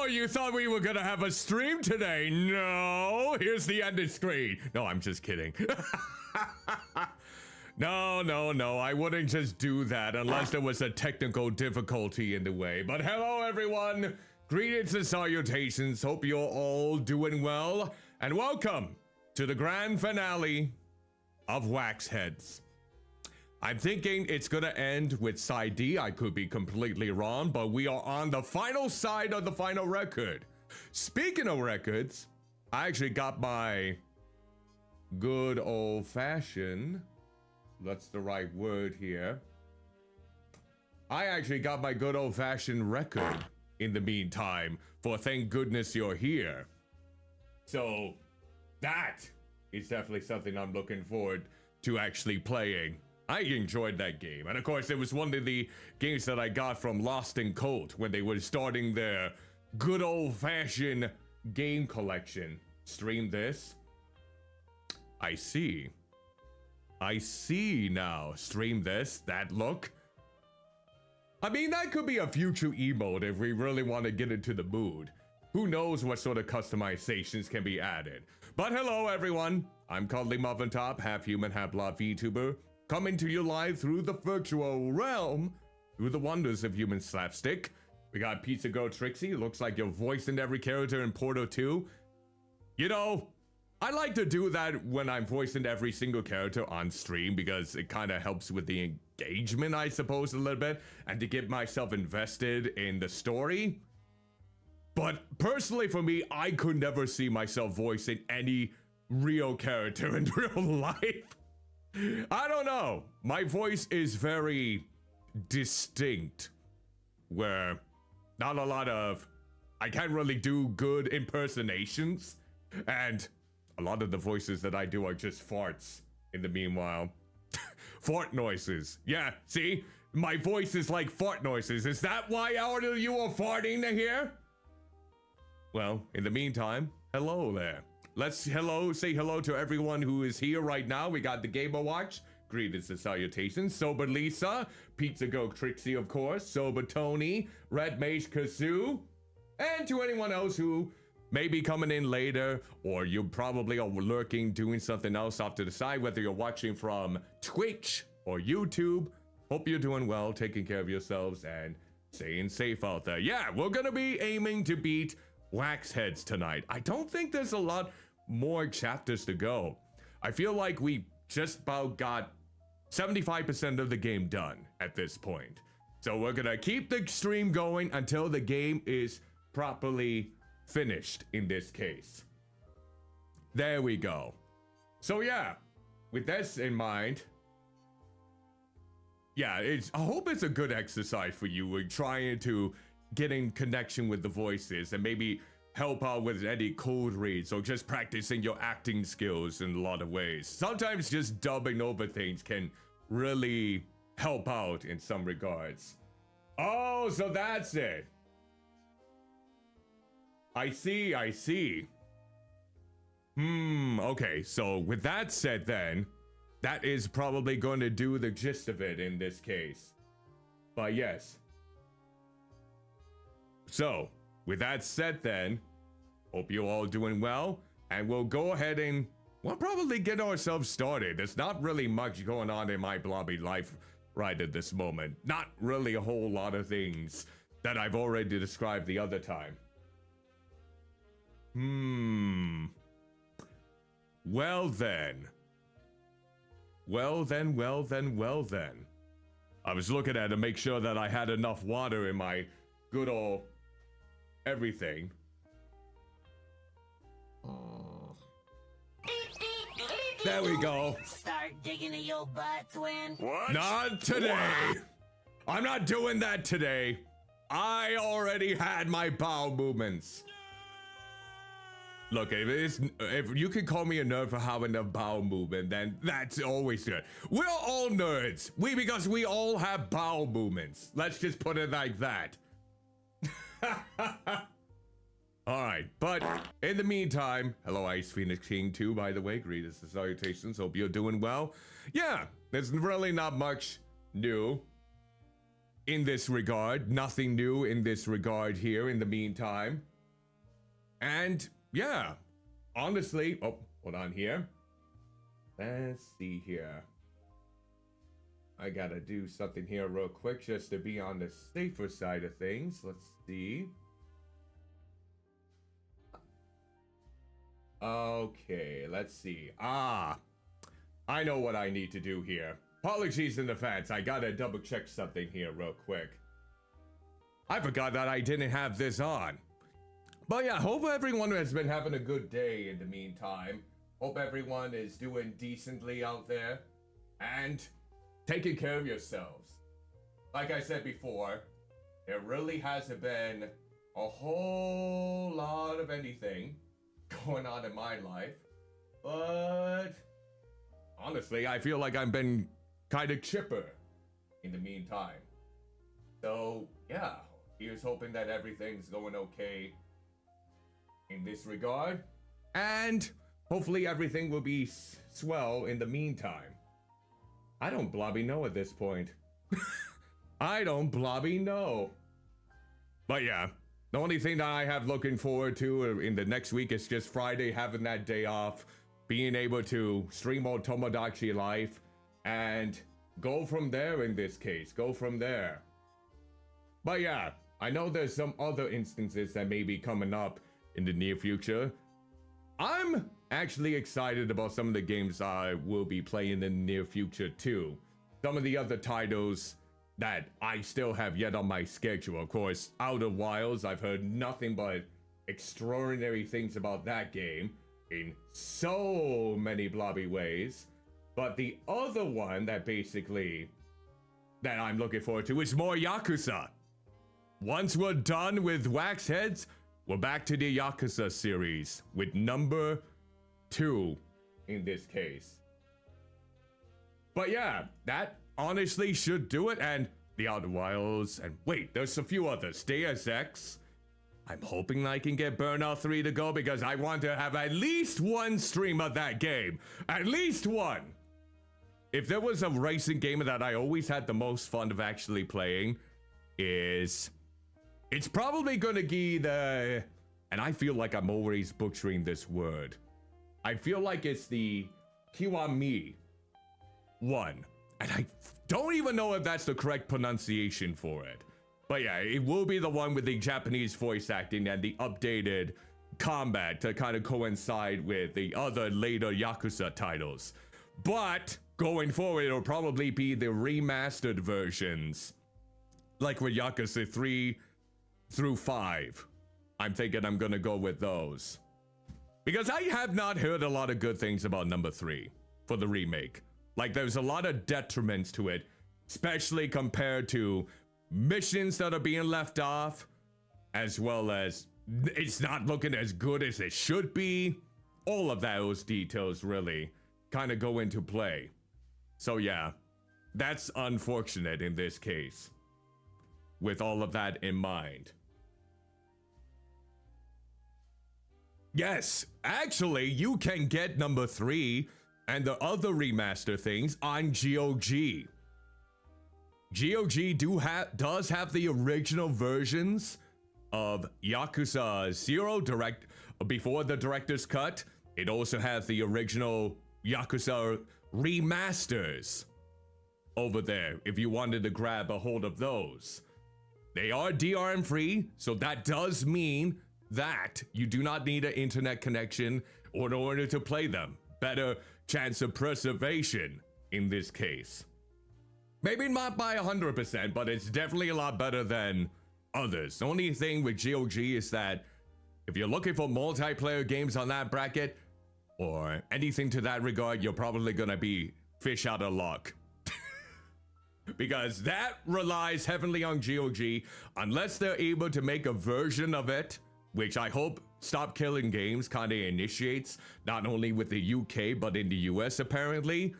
you thought we were gonna have a stream today? No, here's the ending screen. No, I'm just kidding. No, I wouldn't just do that unless there was a technical difficulty in the way. But hello, everyone. Greetings and salutations. Hope you're all doing well. And welcome to the grand finale of Wax Heads. I'm thinking it's gonna end with side D. I could be completely wrong, but we are on the final side of the final record. Speaking of records, I actually got my good old-fashioned, that's the right word here. I actually got my good old-fashioned record in the meantime, for thank goodness you're here. So that is definitely something I'm looking forward to actually playing. I enjoyed that game. And of course, it was one of the games that I got from Lost and Colt when they were starting their good old-fashioned game collection. Stream this. I see now. Stream this. That look. I mean, that could be a future emote if we really want to get into the mood. Who knows what sort of customizations can be added. But hello, everyone. I'm Cuddlymuffintop, half human, half blood VTuber, coming to you live through the virtual realm, through the wonders of human slapstick. We got Pizza Girl Trixie. Looks like you're voicing every character in Portal 2. You know, I like to do that when I'm voicing every single character on stream because it kind of helps with the engagement, I suppose, a little bit, and to get myself invested in the story. But personally for me, I could never see myself voicing any real character in real life. I don't know. My voice is very distinct, where not a lot of, I can't really do good impersonations, and a lot of the voices that I do are just farts in the meanwhile. Fart noises. Yeah, see? My voice is like fart noises. Is that why all of you are farting here? Well, in the meantime, hello there. Let's say hello to everyone who is here right now. We got the Gamer Watch. Greetings and salutations. Sober Lisa, Pizza Go Trixie, of course, Sober Tony, Red Mage Kazoo, and to anyone else who may be coming in later, or you probably are lurking doing something else off to the side, whether you're watching from Twitch or YouTube. Hope you're doing well, taking care of yourselves, and staying safe out there. Yeah, we're gonna be aiming to beat Wax Heads tonight. I don't think there's a lot more chapters to go. I feel like we just about got 75% of the game done at this point. So we're gonna keep the stream going until the game is properly finished in this case. There we go. So yeah, with this in mind, yeah, I hope it's a good exercise for you. We're trying to get in connection with the voices and maybe help out with any code reads or just practicing your acting skills in a lot of ways. Sometimes just dubbing over things can really help out in some regards. Oh, so that's it. I see. Okay, so with that said then, that is probably going to do the gist of it in this case. But yes. So, with that said then, hope you're all doing well, and we'll go ahead and we'll probably get ourselves started. There's not really much going on in my blobby life right at this moment. Not really a whole lot of things that I've already described the other time. Well then. I was looking at it to make sure that I had enough water in my good old everything. There we go. Start digging in your butt, twin. What? Not today. What? I'm not doing that today. I already had my bowel movements. Look, if you can call me a nerd for having a bowel movement, then that's always good. We're all nerds. Because we all have bowel movements. Let's just put it like that. Alright, but in the meantime, hello Ice Phoenix King 2, by the way, greetings and salutations, hope you're doing well. Yeah, there's really not much new in this regard, nothing new in this regard here in the meantime. And yeah, honestly, oh, hold on here. Let's see here. I gotta do something here real quick just to be on the safer side of things. Let's see. Okay, let's see. I know what I need to do here. Apologies in advance. I gotta double check something here real quick. I forgot that I didn't have this on. But yeah, hope everyone has been having a good day in the meantime. Hope everyone is doing decently out there and taking care of yourselves. Like I said before, there really hasn't been a whole lot of anything going on in my life. But honestly, I feel like I've been kind of chipper in the meantime. So yeah, here's hoping that everything's going okay in this regard. And hopefully everything will be swell in the meantime. I don't blobby know at this point. I don't blobby know. But yeah, the only thing that I have looking forward to in the next week is just Friday, having that day off, being able to stream on Tomodachi Life, and go from there in this case, go from there. But yeah, I know there's some other instances that may be coming up in the near future. I'm actually excited about some of the games I will be playing in the near future too. Some of the other titles that I still have yet on my schedule. Of course, Outer Wilds, I've heard nothing but extraordinary things about that game in so many blobby ways. But the other one that I'm looking forward to is more Yakuza. Once we're done with Wax Heads, we're back to the Yakuza series with number 2 in this case. But yeah, that honestly should do it. And the Outer Wilds, and wait, there's a few others. Deus Ex. I'm hoping I can get Burnout 3 to go because I want to have at least one stream of that game. At least one. If there was a racing game that I always had the most fun of actually playing, it's probably gonna be the, and I feel like I'm always butchering this word. I feel like it's the Kiwami one. And I don't even know if that's the correct pronunciation for it. But yeah, it will be the one with the Japanese voice acting and the updated combat to kind of coincide with the other later Yakuza titles. But going forward, it'll probably be the remastered versions. Like with Yakuza 3 through 5. I'm thinking I'm gonna go with those. Because I have not heard a lot of good things about number 3 for the remake. Like, there's a lot of detriments to it, especially compared to missions that are being left off, as well as it's not looking as good as it should be. All of those details really kind of go into play. So yeah, that's unfortunate in this case, with all of that in mind. Yes, actually, you can get number 3 and the other remaster things on GOG. GOG does have the original versions of Yakuza 0 before the director's cut. It also has the original Yakuza remasters over there if you wanted to grab a hold of those. They are DRM free, so that does mean that you do not need an internet connection in order to play them. Better chance of preservation in this case. Maybe not by 100%, but it's definitely a lot better than others. The only thing with GOG is that if you're looking for multiplayer games on that bracket or anything to that regard, you're probably gonna be fish out of luck. Because that relies heavily on GOG, unless they're able to make a version of it, which I hope Stop Killing Games kind of initiates, not only with the UK, but in the US apparently,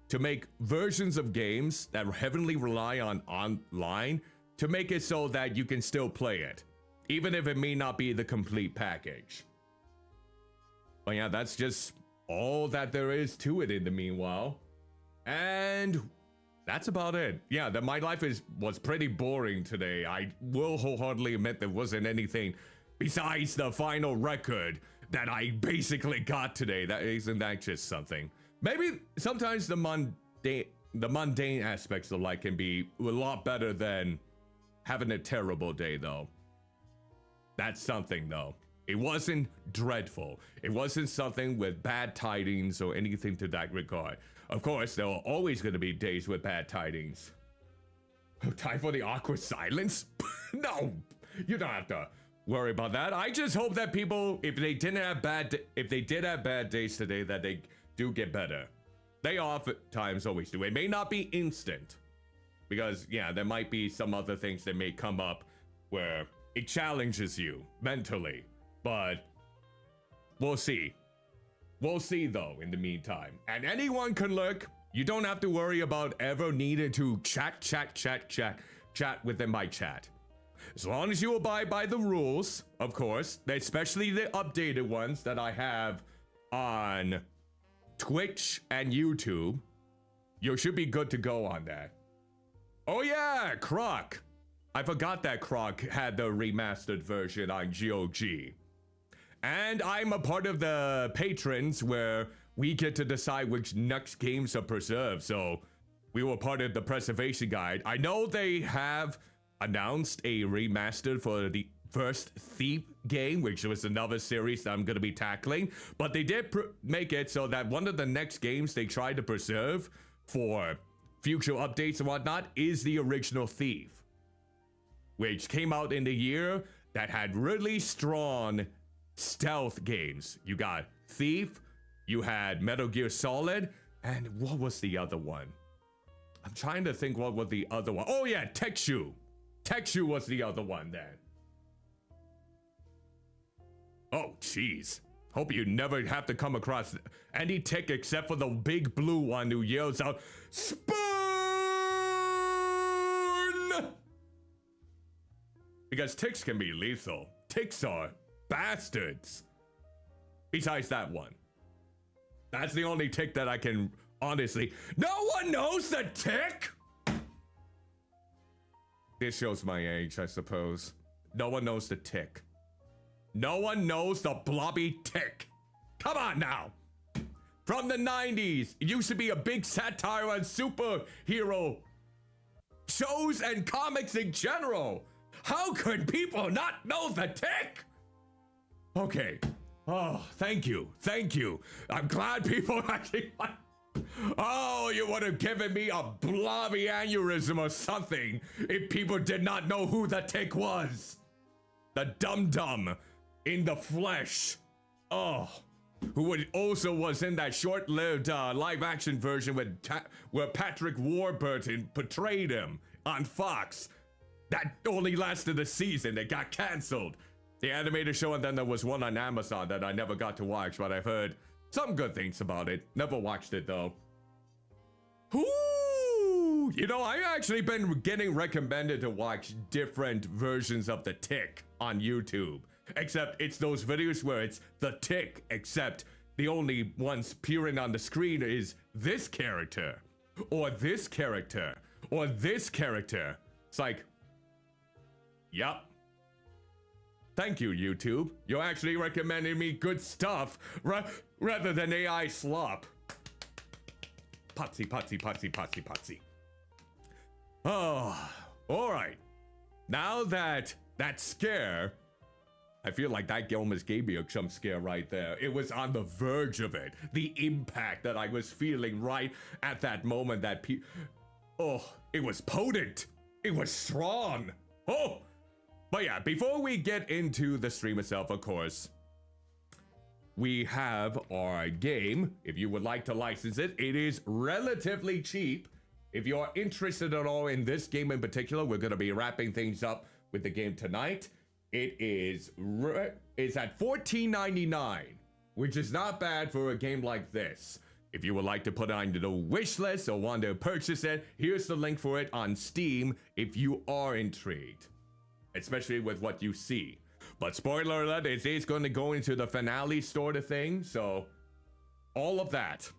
to make versions of games that heavily rely on online to make it so that you can still play it, even if it may not be the complete package. But yeah, that's just all that there is to it in the meanwhile. And that's about it. Yeah, my life was pretty boring today. I will wholeheartedly admit there wasn't anything Besides the final record that I basically got today, isn't that just something? Maybe sometimes the mundane aspects of life can be a lot better than having a terrible day, though. That's something, though. It wasn't dreadful. It wasn't something with bad tidings or anything to that regard. Of course, there are always going to be days with bad tidings. Time for the awkward silence? No, you don't have to worry about that. I just hope that people, if they did have bad days today, that they do get better. They oftentimes always do. It may not be instant, because yeah, there might be some other things that may come up where it challenges you mentally, but we'll see. We'll see though in the meantime. And anyone can lurk. You don't have to worry about ever needing to chat within my chat. As long as you abide by the rules, of course, especially the updated ones that I have on Twitch and YouTube, you should be good to go on that. Oh yeah, Croc. I forgot that Croc had the remastered version on GOG. And I'm a part of the patrons where we get to decide which next games are preserved, so we were part of the preservation guide. I know they have announced a remaster for the first Thief game, which was another series that I'm going to be tackling, but they did make it so that one of the next games they tried to preserve for future updates and whatnot is the original Thief, which came out in the year that had really strong stealth games. You got Thief, you had Metal Gear Solid, and what was the other one? I'm trying to think what was the other one. Oh yeah, Tech-Shoe. Tech-Shoe was the other one then. Oh jeez. Hope you never have to come across any tick except for the big blue one who yells out, "Spoon!" Because ticks can be lethal. Ticks are bastards. Besides that one. That's the only tick that I can honestly. No one knows the tick? This shows my age, I suppose. No one knows the tick. No one knows the blobby tick. Come on now. From the 90s, it used to be a big satire on superhero shows and comics in general. How could people not know the tick? Okay. Oh, thank you. Thank you. I'm glad people actually. Oh, you would have given me a blobby aneurysm or something if people did not know who the tick was. The dum-dum in the flesh. Oh, who also was in that short-lived live-action version where Patrick Warburton portrayed him on Fox. That only lasted a season. It got canceled. The animated show, and then there was one on Amazon that I never got to watch, but I've heard some good things about it. Never watched it though. Ooh, you know, I've actually been getting recommended to watch different versions of The Tick on YouTube. Except it's those videos where it's The Tick, except the only ones appearing on the screen is this character, or this character, or this character. It's like, yup. Thank you, YouTube. You're actually recommending me good stuff rather than AI slop. Potsy, potsy, potsy, potsy, potsy. Oh, all right. Now that scare, I feel like that almost gave me a jump scare right there. It was on the verge of it. The impact that I was feeling right at that moment that oh, it was potent. It was strong. Oh. But yeah, before we get into the stream itself, of course, we have our game. If you would like to license it, it is relatively cheap. If you're interested at all in this game in particular, we're going to be wrapping things up with the game tonight. It is it's at $14.99, which is not bad for a game like this. If you would like to put it on the wish list or want to purchase it, here's the link for it on Steam if you are intrigued. Especially with what you see. But spoiler alert, it is going to go into the finale sort of thing, so all of that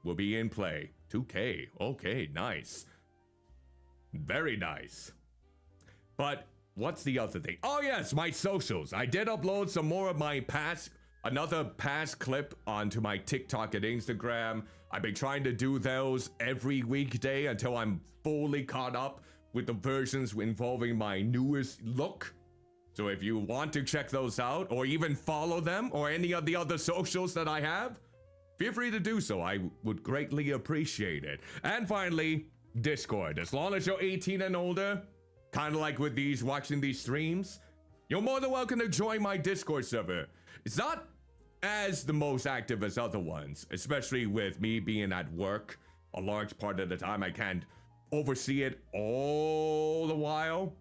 will be in play. 2K, okay, nice. Very nice. But what's the other thing? Oh yes, my socials. I did upload some more of my another past clip onto my TikTok and Instagram. I've been trying to do those every weekday until I'm fully caught up with the versions involving my newest look. So if you want to check those out, or even follow them, or any of the other socials that I have, feel free to do so. I would greatly appreciate it. And finally, Discord. As long as you're 18 and older, kind of like with watching these streams, you're more than welcome to join my Discord server. It's not as the most active as other ones, especially with me being at work a large part of the time. I can't oversee it all the while,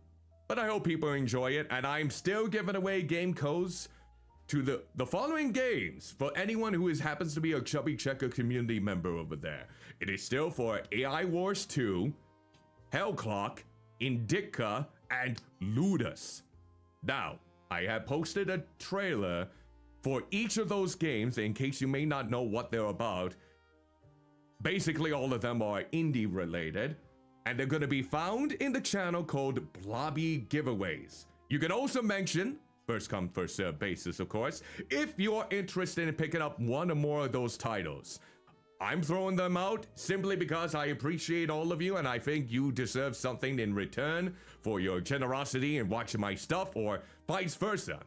but I hope people enjoy it, and I'm still giving away game codes to the following games for anyone who happens to be a Chubby Checker community member over there. It is still for AI Wars 2, Hellclock, Indica, and Ludus. Now, I have posted a trailer for each of those games in case you may not know what they're about. Basically, all of them are indie related, and they're going to be found in the channel called Blobby Giveaways. You can also mention, first come, first serve basis, of course, if you're interested in picking up one or more of those titles. I'm throwing them out simply because I appreciate all of you, and I think you deserve something in return for your generosity in watching my stuff, or vice versa.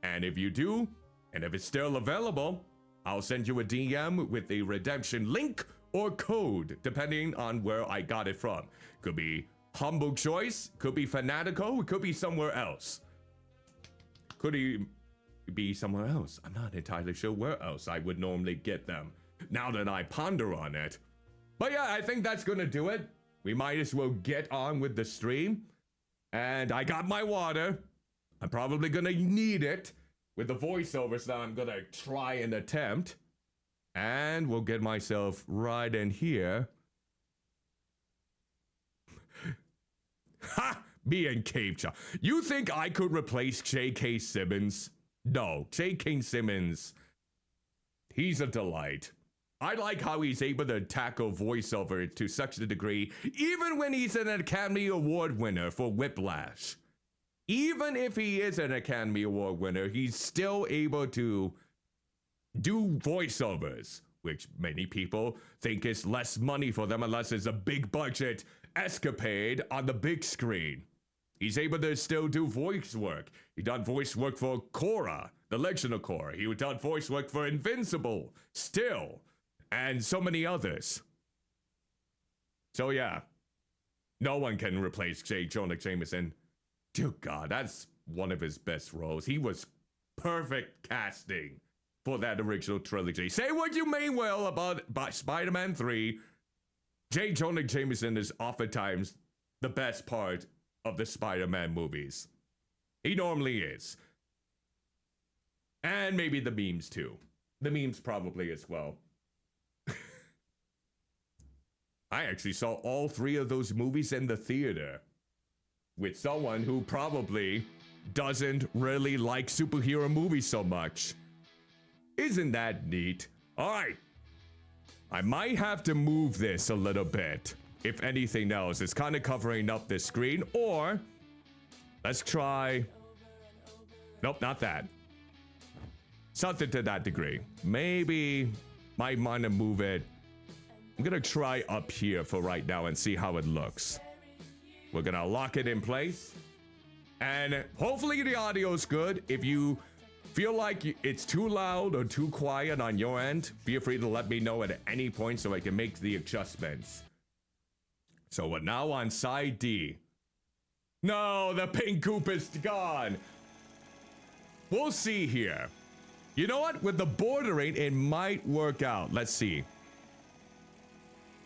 And if you do, and if it's still available, I'll send you a DM with a redemption link or code, depending on where I got it from. Could be Humble Choice, could be Fanatico, it could be somewhere else. Could be somewhere else. I'm not entirely sure where else I would normally get them, now that I ponder on it. But yeah, I think that's gonna do it. We might as well get on with the stream. And I got my water. I'm probably gonna need it with the voiceovers that I'm gonna try and attempt. And we'll get myself right in here. Ha! Me and Cave Chop. You think I could replace J.K. Simmons? No, J.K. Simmons, he's a delight. I like how he's able to tackle voiceover to such a degree, even when he's an Academy Award winner for Whiplash. Even if he is an Academy Award winner, he's still able to do voiceovers, which many people think is less money for them unless it's a big budget escapade on the big screen. He's able to still do voice work. He done voice work for Korra, The Legend of Korra. He done voice work for Invincible, still, and so many others. So yeah, no one can replace J. Jonah Jameson. Dear God, that's one of his best roles. He was perfect casting for that original trilogy. Say what you may well about Spider-Man 3, J. Jonah Jameson is oftentimes the best part of the Spider-Man movies. He normally is. And maybe the memes too. The memes probably as well. I actually saw all 3 of those movies in the theater with someone who probably doesn't really like superhero movies so much. Isn't that neat? All right. I might have to move this a little bit. If anything else, it's kind of covering up this screen. Or let's try. Nope, not that. Something to that degree. Maybe might want to move it. I'm gonna try up here for right now and see how it looks. We're gonna lock it in place. And hopefully the audio's good. If you feel like it's too loud or too quiet on your end, feel free to let me know at any point so I can make the adjustments. So we're now on side D. No, the pink goop is gone. We'll see here. You know what? With the bordering, it might work out. Let's see.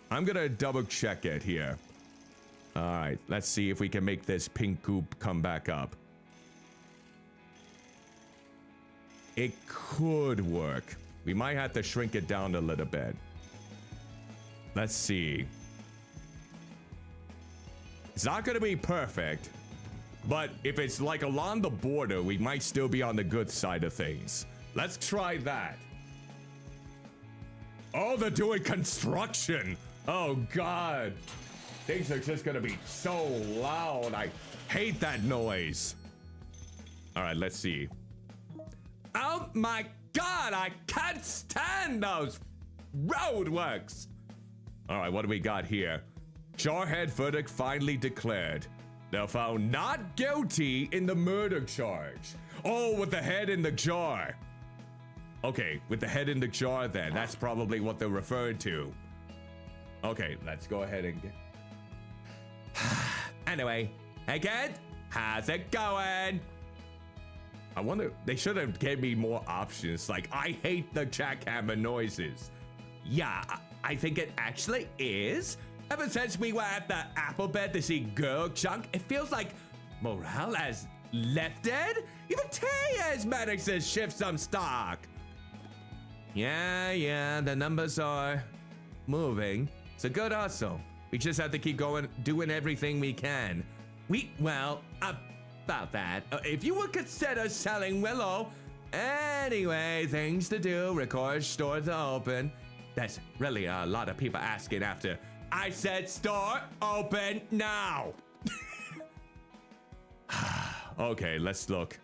I'm gonna double check it here. All right, let's see if we can make this pink goop come back up. It could work. We might have to shrink it down a little bit. Let's see. It's not gonna be perfect, but if it's like along the border, we might still be on the good side of things. Let's try that. Oh, they're doing construction. Oh, God. Things are just gonna be so loud. I hate that noise. All right, let's see. Oh my God, I can't stand those roadworks. All right, what do we got here? Jarhead verdict finally declared. They're found not guilty in the murder charge. Oh, with the head in the jar. Okay, with the head in the jar then. That's probably what they're referring to. Okay, let's go ahead and get... Anyway, hey kid, how's it going? I wonder, they should have gave me more options. Like, I hate the jackhammer noises. Yeah, I think it actually is. Ever since we were at the apple bed to see girl junk, it feels like morale has lifted. Even Tay has managed to shift some stock. Yeah, the numbers are moving. It's a good hustle. We just have to keep going, doing everything we can. Well, about that. If you would consider selling Willow. Anyway, things to do, record, store to open. That's really a lot of people asking after I said store open now. Okay, let's look.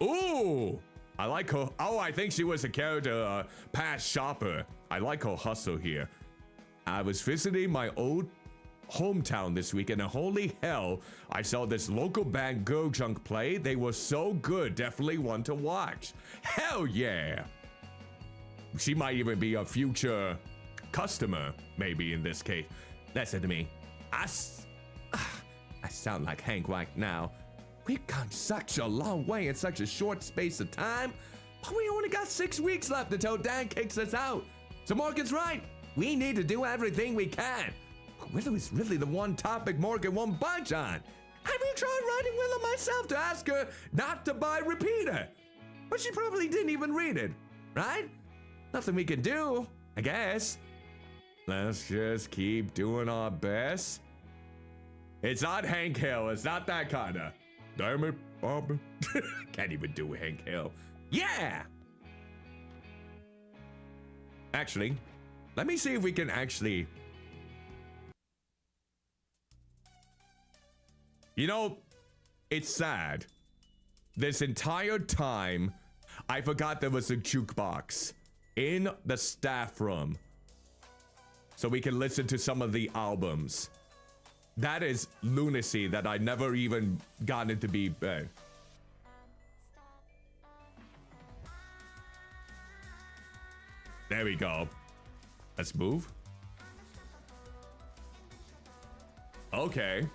Ooh, I like her. Oh, I think she was a character, past shopper. I like her hustle here. I was visiting my old hometown this week, and holy hell, I saw this local band girl junk play. They were so good, definitely one to watch. Hell yeah. She might even be a future customer, maybe in this case. Listen to me. I sound like Hank right now. We've come such a long way in such a short space of time, but we only got 6 weeks left until Dan kicks us out. So Morgan's right. We need to do everything we can. Willow is really the one topic Morgan won't budge on. I even tried writing Willow myself to ask her not to buy Repeater, but she probably didn't even read it, right? Nothing we can do, I guess. Let's just keep doing our best. It's not Hank Hill. It's not that kind of. Damn it, Bob. Can't even do Hank Hill. Yeah! Actually, let me see if we can actually... You know, it's sad. This entire time, I forgot there was a jukebox in the staff room, so we can listen to some of the albums. That is lunacy that I never even got into be bed. There we go. Let's move. Okay.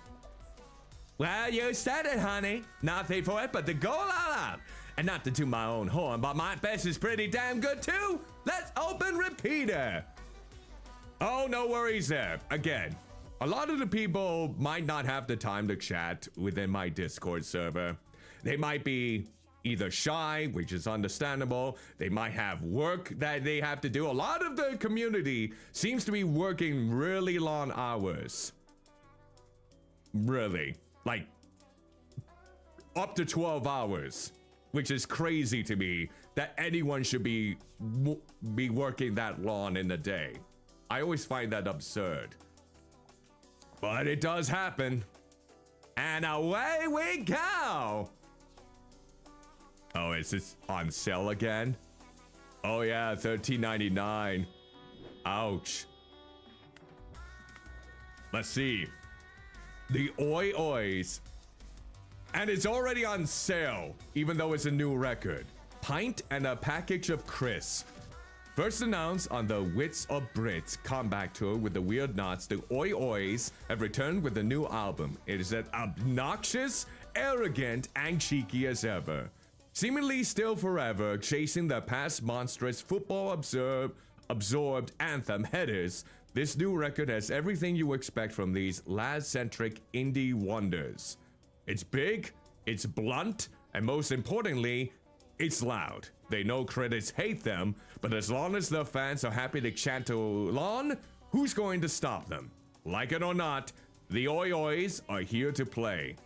Well, you said it, honey. Nothing for it but to go all out. And not to toot my own horn, but my best is pretty damn good too. Let's open Repeater. Oh, no worries there. Again, a lot of the people might not have the time to chat within my Discord server. They might be either shy, which is understandable. They might have work that they have to do. A lot of the community seems to be working really long hours. Really. Like, up to 12 hours, which is crazy to me that anyone should be working that long in a day. I always find that absurd. But it does happen. And away we go. Oh, is this on sale again? Oh yeah, $13.99. Ouch. Let's see. The Oi Ois. And it's already on sale, even though it's a new record. Pint and a package of crisp. First announced on the Wits of Brits comeback tour with the Weird Knots, the Oi Ois have returned with a new album. It is as obnoxious, arrogant, and cheeky as ever. Seemingly still forever, chasing the past monstrous football absorbed anthem headers, this new record has everything you expect from these lad-centric indie wonders. It's big, it's blunt, and most importantly, it's loud. They know critics hate them, but as long as the fans are happy to chant along, who's going to stop them? Like it or not, the Oi Ois are here to play.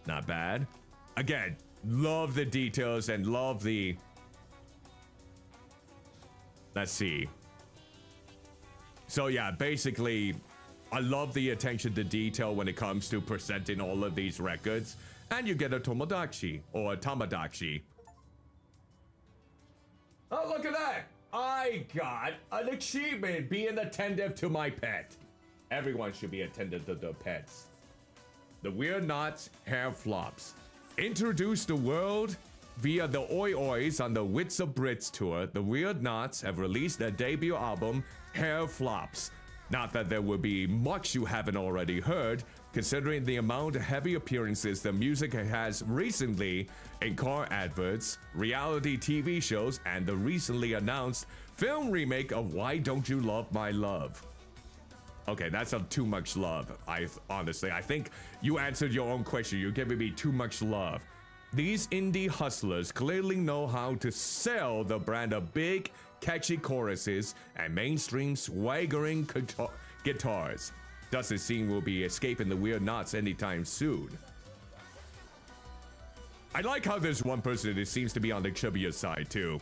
Not bad. Again, love the details and love the... Let's see. So yeah, basically, I love the attention to detail when it comes to presenting all of these records. And you get a Tomodachi or a Tamadachi. Oh, look at that! I got an achievement being attentive to my pet. Everyone should be attentive to their pets. The Weird Knots Hair Flops. Introduce the world via the Oi Ois on the Wits of Brits tour. The Weird Knots have released their debut album, Hair Flops. Not that there will be much you haven't already heard, considering the amount of heavy appearances the music has recently in car adverts, reality TV shows, and the recently announced film remake of Why Don't You Love My Love. Okay, that's too much love. Honestly, I think you answered your own question. You're giving me too much love. These indie hustlers clearly know how to sell the brand of big, catchy choruses and mainstream swaggering guitars. Doesn't seem we'll be escaping the Weird Knots anytime soon. I like how there's one person that seems to be on the chubbier side too.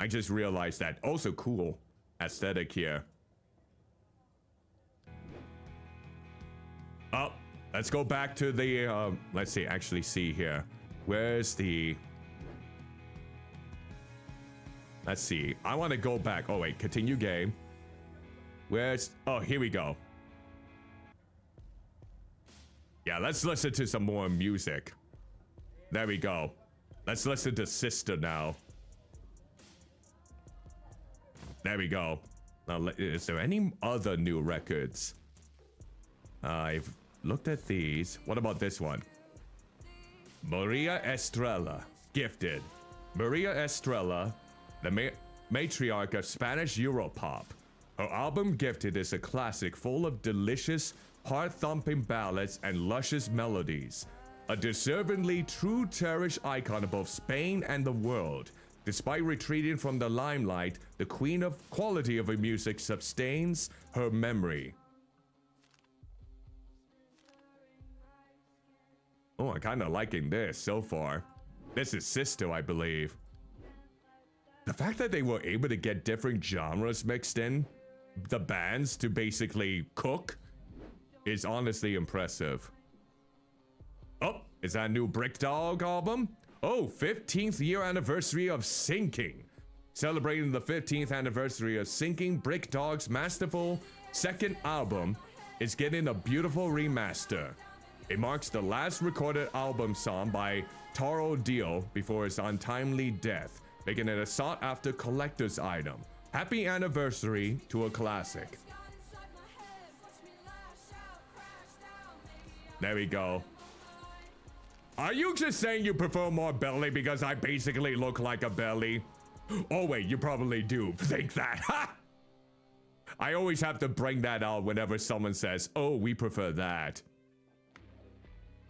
I just realized that. Also cool aesthetic here. Oh, let's go back to the, let's see, actually see here. Where's the... Let's see. I want to go back. Oh, wait. Continue game. Where's... Oh, here we go. Yeah, let's listen to some more music. There we go. Let's listen to Sister now. There we go. Now, is there any other new records? I've looked at these. What about this one? Maria Estrella. Gifted. Maria Estrella, the matriarch of Spanish Europop. Her album Gifted is a classic full of delicious, heart-thumping ballads and luscious melodies. A deservedly true cherished icon of both Spain and the world. Despite retreating from the limelight, the queen of quality of her music sustains her memory. Oh, I'm kind of liking this so far. This is Sister, I believe. The fact that they were able to get different genres mixed in, the bands to basically cook, is honestly impressive. Oh, is that a new Brick Dog album? Oh, 15th year anniversary of Sinking. Celebrating the 15th anniversary of Sinking, Brick Dog's masterful second album is getting a beautiful remaster. It marks the last recorded album song by Taro Dio before his untimely death, making it a sought-after collector's item. Happy anniversary to a classic. There we go. Are you just saying you prefer more belly because I basically look like a belly? Oh wait, you probably do think that. Ha! I always have to bring that out whenever someone says, oh, we prefer that.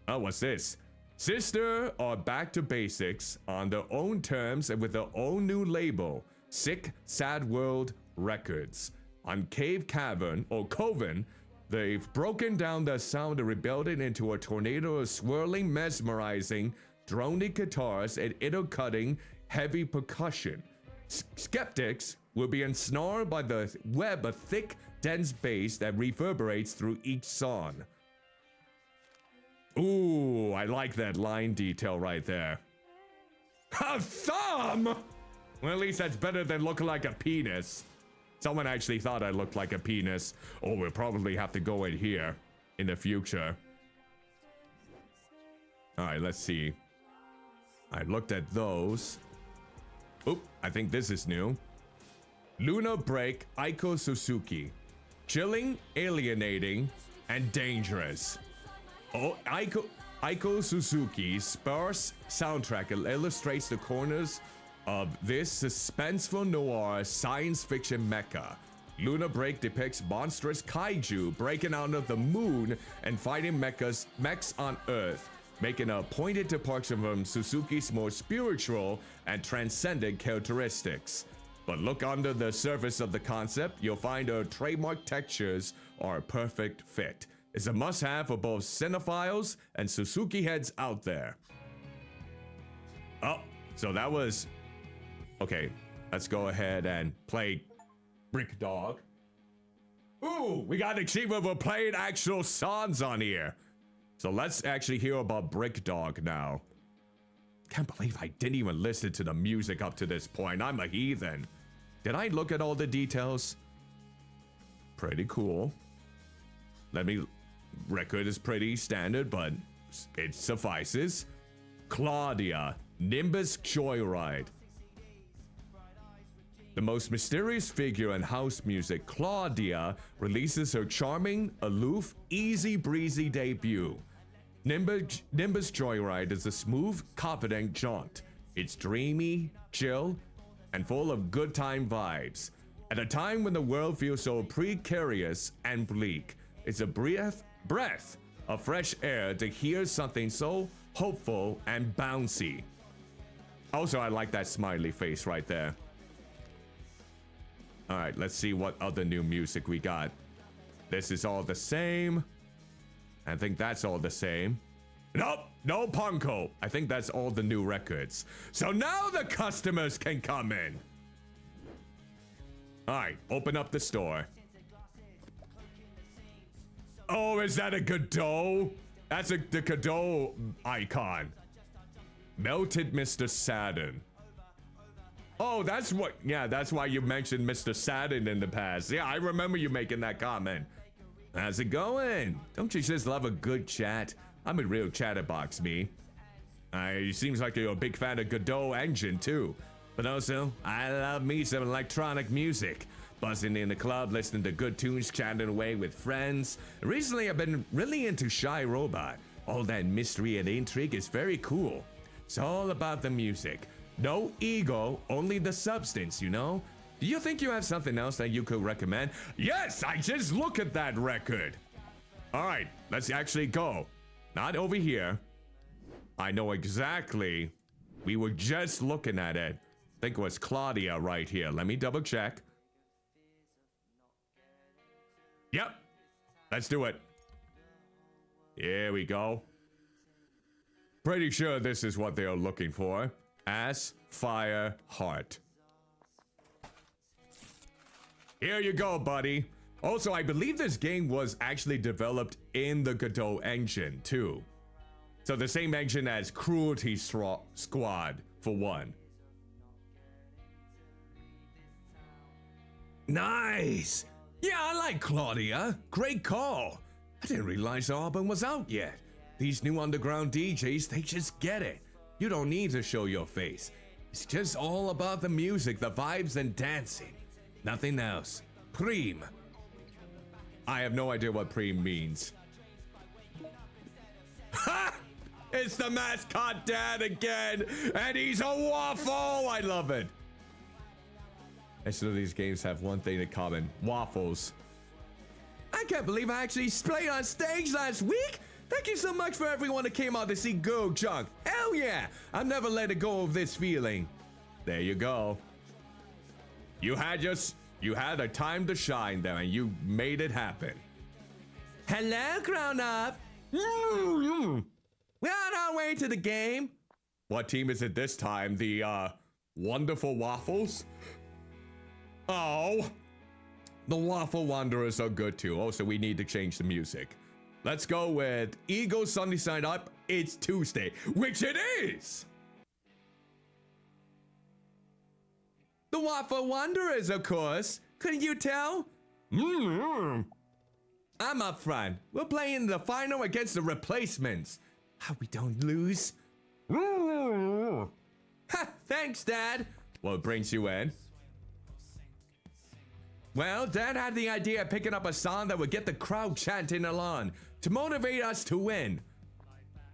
Oh, what's this? Sister are back to basics on their own terms and with their own new label, Sick Sad World Records. On Cave Cavern, or Coven, they've broken down their sound and rebuilt it into a tornado of swirling, mesmerizing, droning guitars and intercutting heavy percussion. Skeptics will be ensnared by the web of thick, dense bass that reverberates through each song. Ooh, I like that line detail right there. A thumb! Well, at least that's better than looking like a penis. Someone actually thought I looked like a penis. Oh, we'll probably have to go in here in the future. Alright, let's see. I looked at those. Oop, I think this is new. Luna Break Aiko Suzuki. Chilling, alienating, and dangerous. Oh, Aiko Suzuki's sparse soundtrack illustrates the corners of this suspenseful noir science fiction mecca. Luna Break depicts monstrous kaiju breaking out of the moon and fighting mechs on Earth, making a pointed departure from Suzuki's more spiritual and transcendent characteristics. But look under the surface of the concept, you'll find her trademark textures are a perfect fit. It's a must-have for both cinephiles and Suzuki heads out there. Oh, so that was... Okay, let's go ahead and play Brick Dog. Ooh, we got achievement for playing actual songs on here. So let's actually hear about Brick Dog now. Can't believe I didn't even listen to the music up to this point. I'm a heathen. Did I look at all the details? Pretty cool. Record is pretty standard, but it suffices. Claudia, Nimbus Joyride. The most mysterious figure in house music, Claudia releases her charming, aloof, easy breezy debut. Nimbus Joyride is a smooth, confident jaunt. It's dreamy, chill, and full of good time vibes. At a time when the world feels so precarious and bleak, it's a breath of fresh air to hear something so hopeful and bouncy. Also, I like that smiley face right there. All right, let's see what other new music we got. This is all the same. I think that's all the same. Nope, no Punko. I think that's all the new records. So now the customers can come in. All right, open up the store. Oh, is that a Godot? That's the Godot icon. Melted Mr. Saturn. Oh, that's why you mentioned Mr. Saturn in the past. Yeah, I remember you making that comment. How's it going? Don't you just love a good chat? I'm a real chatterbox, me. It seems like you're a big fan of Godot engine, too. But also, I love me some electronic music. Buzzing in the club, listening to good tunes, chatting away with friends. Recently, I've been really into Shy Robot. All that mystery and intrigue is very cool. It's all about the music. No ego, only the substance, you know? Do you think you have something else that you could recommend? Yes, I just look at that record. All right, let's actually go. Not over here. I know exactly. We were just looking at it. I think it was Claudia right here. Let me double check. Yep. Let's do it. Here we go. Pretty sure this is what they are looking for. Ass, fire, heart. Here you go, buddy. Also, I believe this game was actually developed in the Godot engine, too. So the same engine as Cruelty Squad, for one. Nice! Yeah, I like Claudia. Great call. I didn't realize the album was out yet. These new underground DJs, they just get it. You don't need to show your face. It's just all about the music, the vibes, and dancing. Nothing else. Preem. I have no idea what Preem means. Ha! It's the mascot dad again, and he's a waffle! I love it. Actually, these games have one thing in common. Waffles. I can't believe I actually played on stage last week. Thank you so much for everyone that came out to see Girl Junk. Hell yeah! I've never let it go of this feeling. There you go. You had a time to shine there, and you made it happen. Hello, grown-up. We're on our way to the game. What team is it this time? The, Wonderful Waffles? Oh. The Waffle Wanderers are good, too. Oh, so we need to change the music. Let's go with Eagle Sunny Side Up. It's Tuesday, which it is. The Waffle Wanderers, of course. Couldn't you tell? I'm up front. We're playing the final against the replacements. How we don't lose. Ha! Thanks, Dad. Well, it brings you in. Well, Dad had the idea of picking up a song that would get the crowd chanting along to motivate us to win.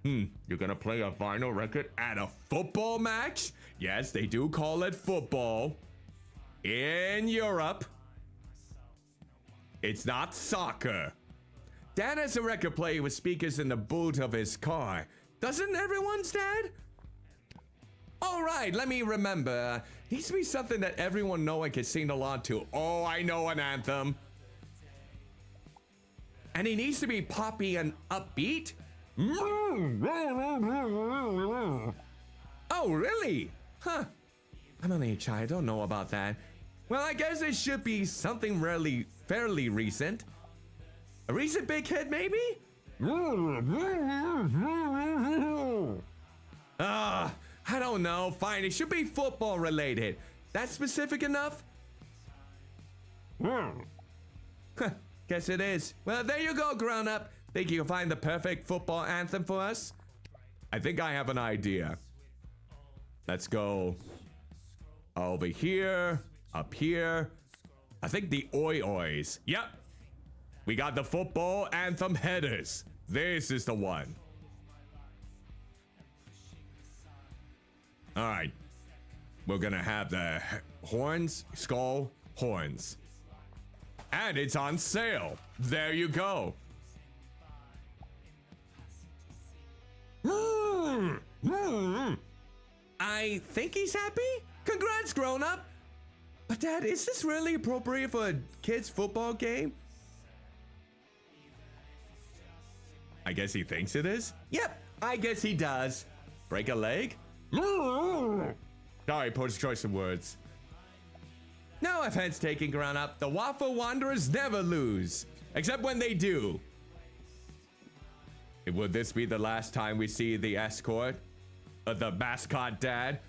You're gonna play a vinyl record at a football match? Yes, they do call it football. In Europe. It's not soccer. Dad has a record player with speakers in the boot of his car. Doesn't everyone's dad? All right, let me remember. Needs to be something that everyone know and can sing along to. Oh, I know an anthem. And he needs to be poppy and upbeat? Oh, really? Huh. I'm only a child, I don't know about that. Well, I guess it should be something fairly recent. A recent big hit, maybe? I don't know. Fine, it should be football related. That's specific enough? Guess it is. Well, there you go, grown up. Think you can find the perfect football anthem for us? I think I have an idea. Let's go over here, up here. I think the oi-ois. Yep. We got the football anthem headers. This is the one. All right. We're gonna have the horns, skull, horns. And it's on sale. There you go. I think he's happy. Congrats, grown up. But Dad, is this really appropriate for a kid's football game? I guess he thinks it is. Yep, I guess he does. Break a leg? Sorry, poor choice of words. No offense taken, grown up. The Waffle Wanderers never lose. Except when they do. Would this be the last time we see the escort? The mascot dad?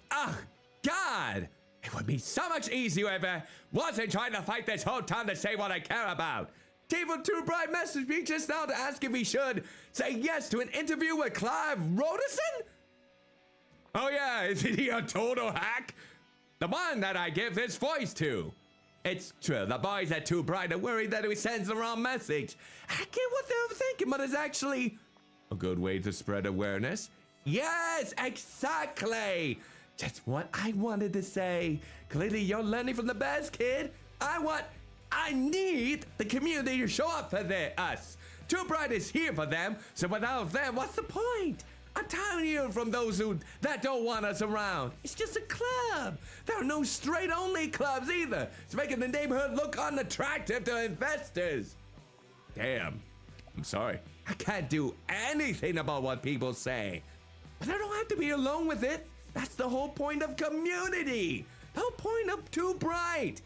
Ah, God! It would be so much easier if I wasn't trying to fight this whole time to say what I care about. Vtuber messaged me just now to ask if he should say yes to an interview with Clive Roderson? Oh yeah, isn't he a total hack? The one that I give his voice to. It's true, the boys at Too Bright are worried that he sends the wrong message. I get what they're thinking, but it's actually a good way to spread awareness. Yes, exactly. Just what I wanted to say. Clearly you're learning from the best, kid. I need the community to show up for us. Too Bright is here for them, so without them, what's the point? I'm telling you from those that don't want us around. It's just a club. There are no straight-only clubs either. It's making the neighborhood look unattractive to investors. Damn. I'm sorry. I can't do anything about what people say. But I don't have to be alone with it. That's the whole point of community. The whole point of Too Bright.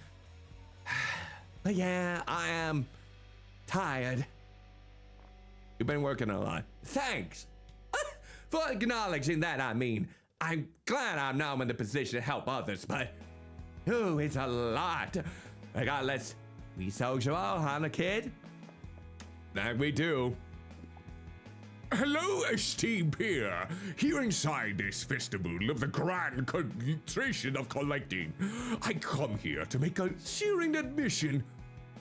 But yeah, I am tired. You've been working a lot. Thanks. For acknowledging that, I mean, I'm glad I'm now in the position to help others, but it's a lot. We social, huh, kid? That we do. Hello, esteemed peer. Here inside this vestibule of the grand concentration of collecting, I come here to make a searing admission.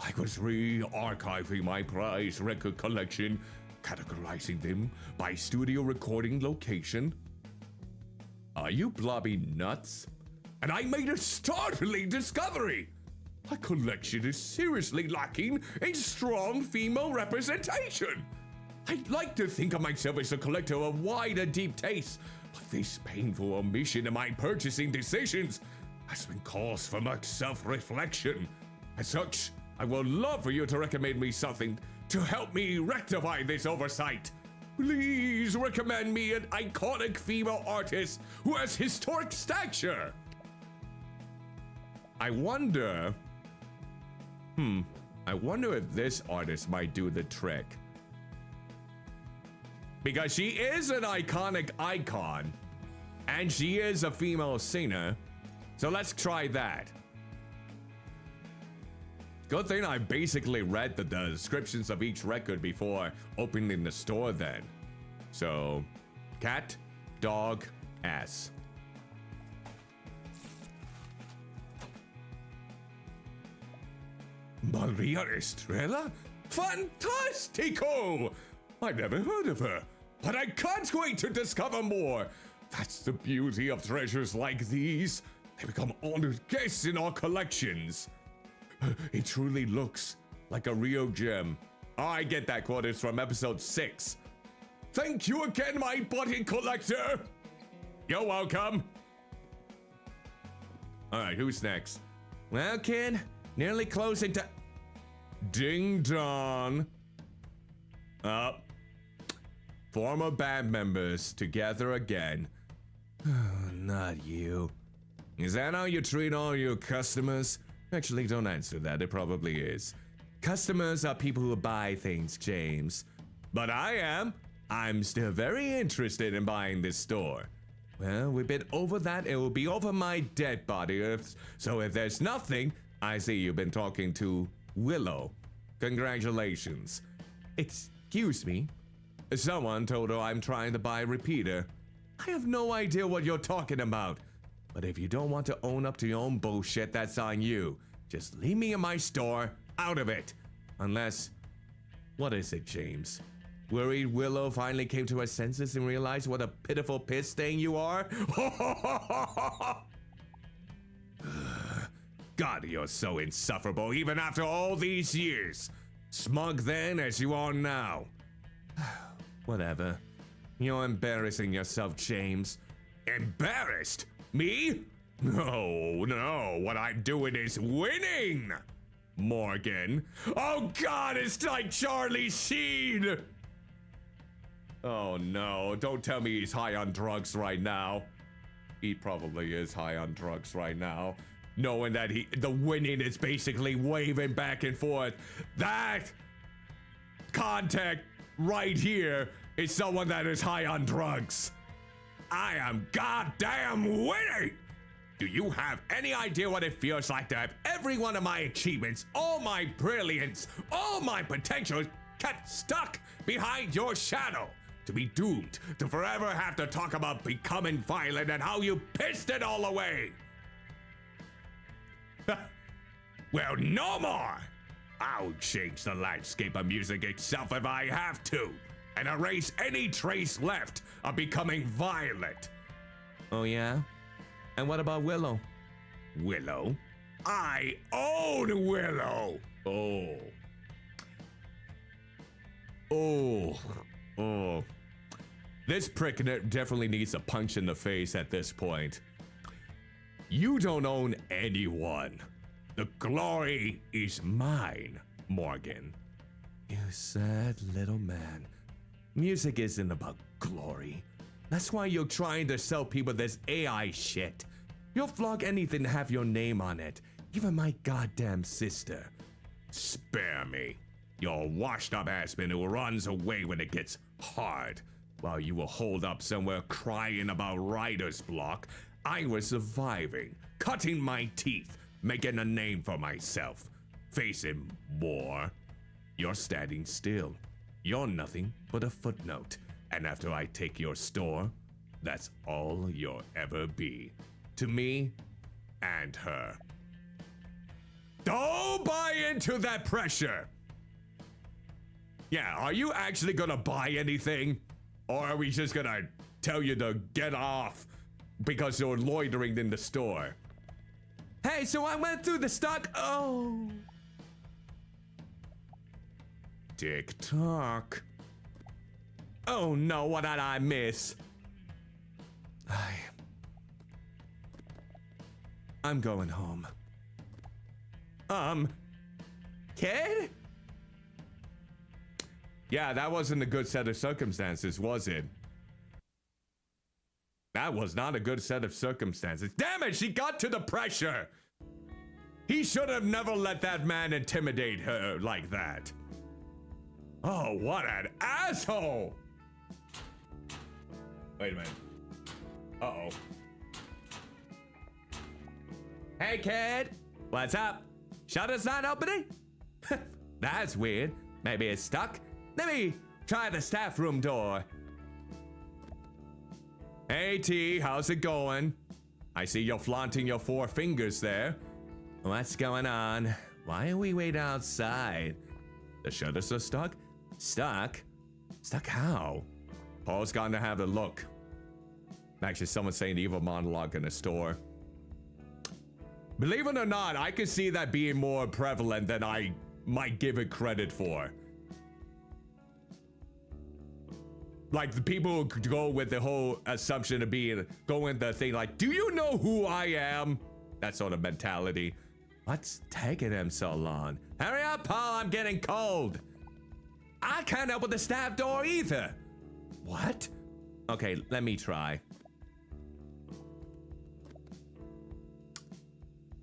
I was re-archiving my prize record collection, categorizing them by studio recording location. Are you blobby nuts? And I made a startling discovery. My collection is seriously lacking in strong female representation. I'd like to think of myself as a collector of wide and deep tastes, but this painful omission in my purchasing decisions has been cause for much self-reflection. As such, I would love for you to recommend me something to help me rectify this oversight. Please recommend me an iconic female artist who has historic stature. I wonder if this artist might do the trick. Because she is an iconic icon, and she is a female singer, so let's try that. Good thing I basically read the descriptions of each record before opening the store then. So, cat, dog, ass. Maria Estrella? Fantastico! I've never heard of her, but I can't wait to discover more. That's the beauty of treasures like these. They become honored guests in our collections. It truly looks like a real gem. I get that quote is from episode 6. Thank you again, my body collector. You're welcome. All right, who's next? Well, kid, nearly closing to... Ding dong. Former band members together again. Not you. Is that how you treat all your customers? Actually, don't answer that. It probably is. Customers are people who buy things, James. But I am. I'm still very interested in buying this store. Well, we've been over that. It will be over my dead body. So if there's nothing, I see you've been talking to Willow. Congratulations. Excuse me. Someone told her I'm trying to buy a repeater. I have no idea what you're talking about. But if you don't want to own up to your own bullshit, that's on you. Just leave me in my store, out of it. Unless, what is it, James? Worried Willow finally came to her senses and realized what a pitiful piss stain you are? God, you're so insufferable even after all these years. Smug then as you are now. Whatever. You're embarrassing yourself, James. Embarrassed? Me? No, what I'm doing is winning! Morgan. Oh God, it's like Charlie Sheen! Oh no, don't tell me he's high on drugs right now. He probably is high on drugs right now. Knowing that the winning is basically waving back and forth. That contact right here is someone that is high on drugs. I am goddamn winning! Do you have any idea what it feels like to have every one of my achievements, all my brilliance, all my potential kept stuck behind your shadow? To be doomed to forever have to talk about becoming violent and how you pissed it all away. Well, no more! I'll change the landscape of music itself if I have to, and erase any trace left of becoming violent. Oh yeah? And what about Willow? Willow? I own Willow! Oh. This prick definitely needs a punch in the face at this point. You don't own anyone. The glory is mine, Morgan. You sad little man. Music isn't about glory. That's why you're trying to sell people this AI shit. You'll flog anything to have your name on it, even my goddamn sister. Spare me. You're a washed-up assman who runs away when it gets hard. While you will hold up somewhere crying about writer's block, I was surviving, cutting my teeth, making a name for myself. Facing more. You're standing still. You're nothing but a footnote. And after I take your store, that's all you'll ever be. To me and her. Don't buy into that pressure! Yeah, are you actually gonna buy anything? Or are we just gonna tell you to get off because you're loitering in the store? Hey, so I went through the stock. Oh. Tick tock. Oh no, what did I miss? I'm going home. Kid? Yeah, that wasn't a good set of circumstances, was it? That was not a good set of circumstances. Damn it, she got to the pressure! He should have never let that man intimidate her like that. Oh, what an asshole! Wait a minute. Uh-oh. Hey, kid! What's up? Shutter's not opening? That's weird. Maybe it's stuck. Let me try the staff room door. Hey, T, how's it going? I see you're flaunting your 4 fingers there. What's going on? Why are we waiting outside? The shutters are stuck? Stuck? Stuck how? Paul's gonna have a look. Actually, someone's saying evil monologue in the store. Believe it or not, I could see that being more prevalent than I might give it credit for. Like the people who go with the whole assumption of going the thing like, do you know who I am? That sort of mentality. What's taking him so long? Hurry up, Paul, I'm getting cold. I can't open the staff door either. What? Okay, let me try.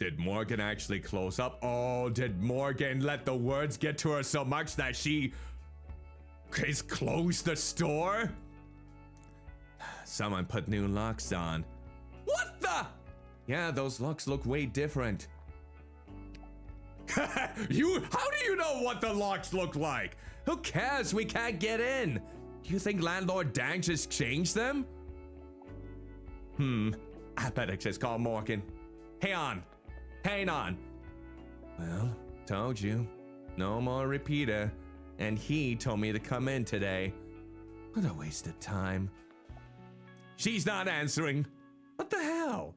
Did Morgan actually close up? Oh, did Morgan let the words get to her so much that she has closed the store? Someone put new locks on. What the? Yeah, those locks look way different. How do you know what the locks look like? Who cares? We can't get in. Do you think Landlord Dan just changed them? I better just call Morgan. Hang on. Well, told you. No more repeater. And he told me to come in today. What a waste of time. She's not answering. What the hell?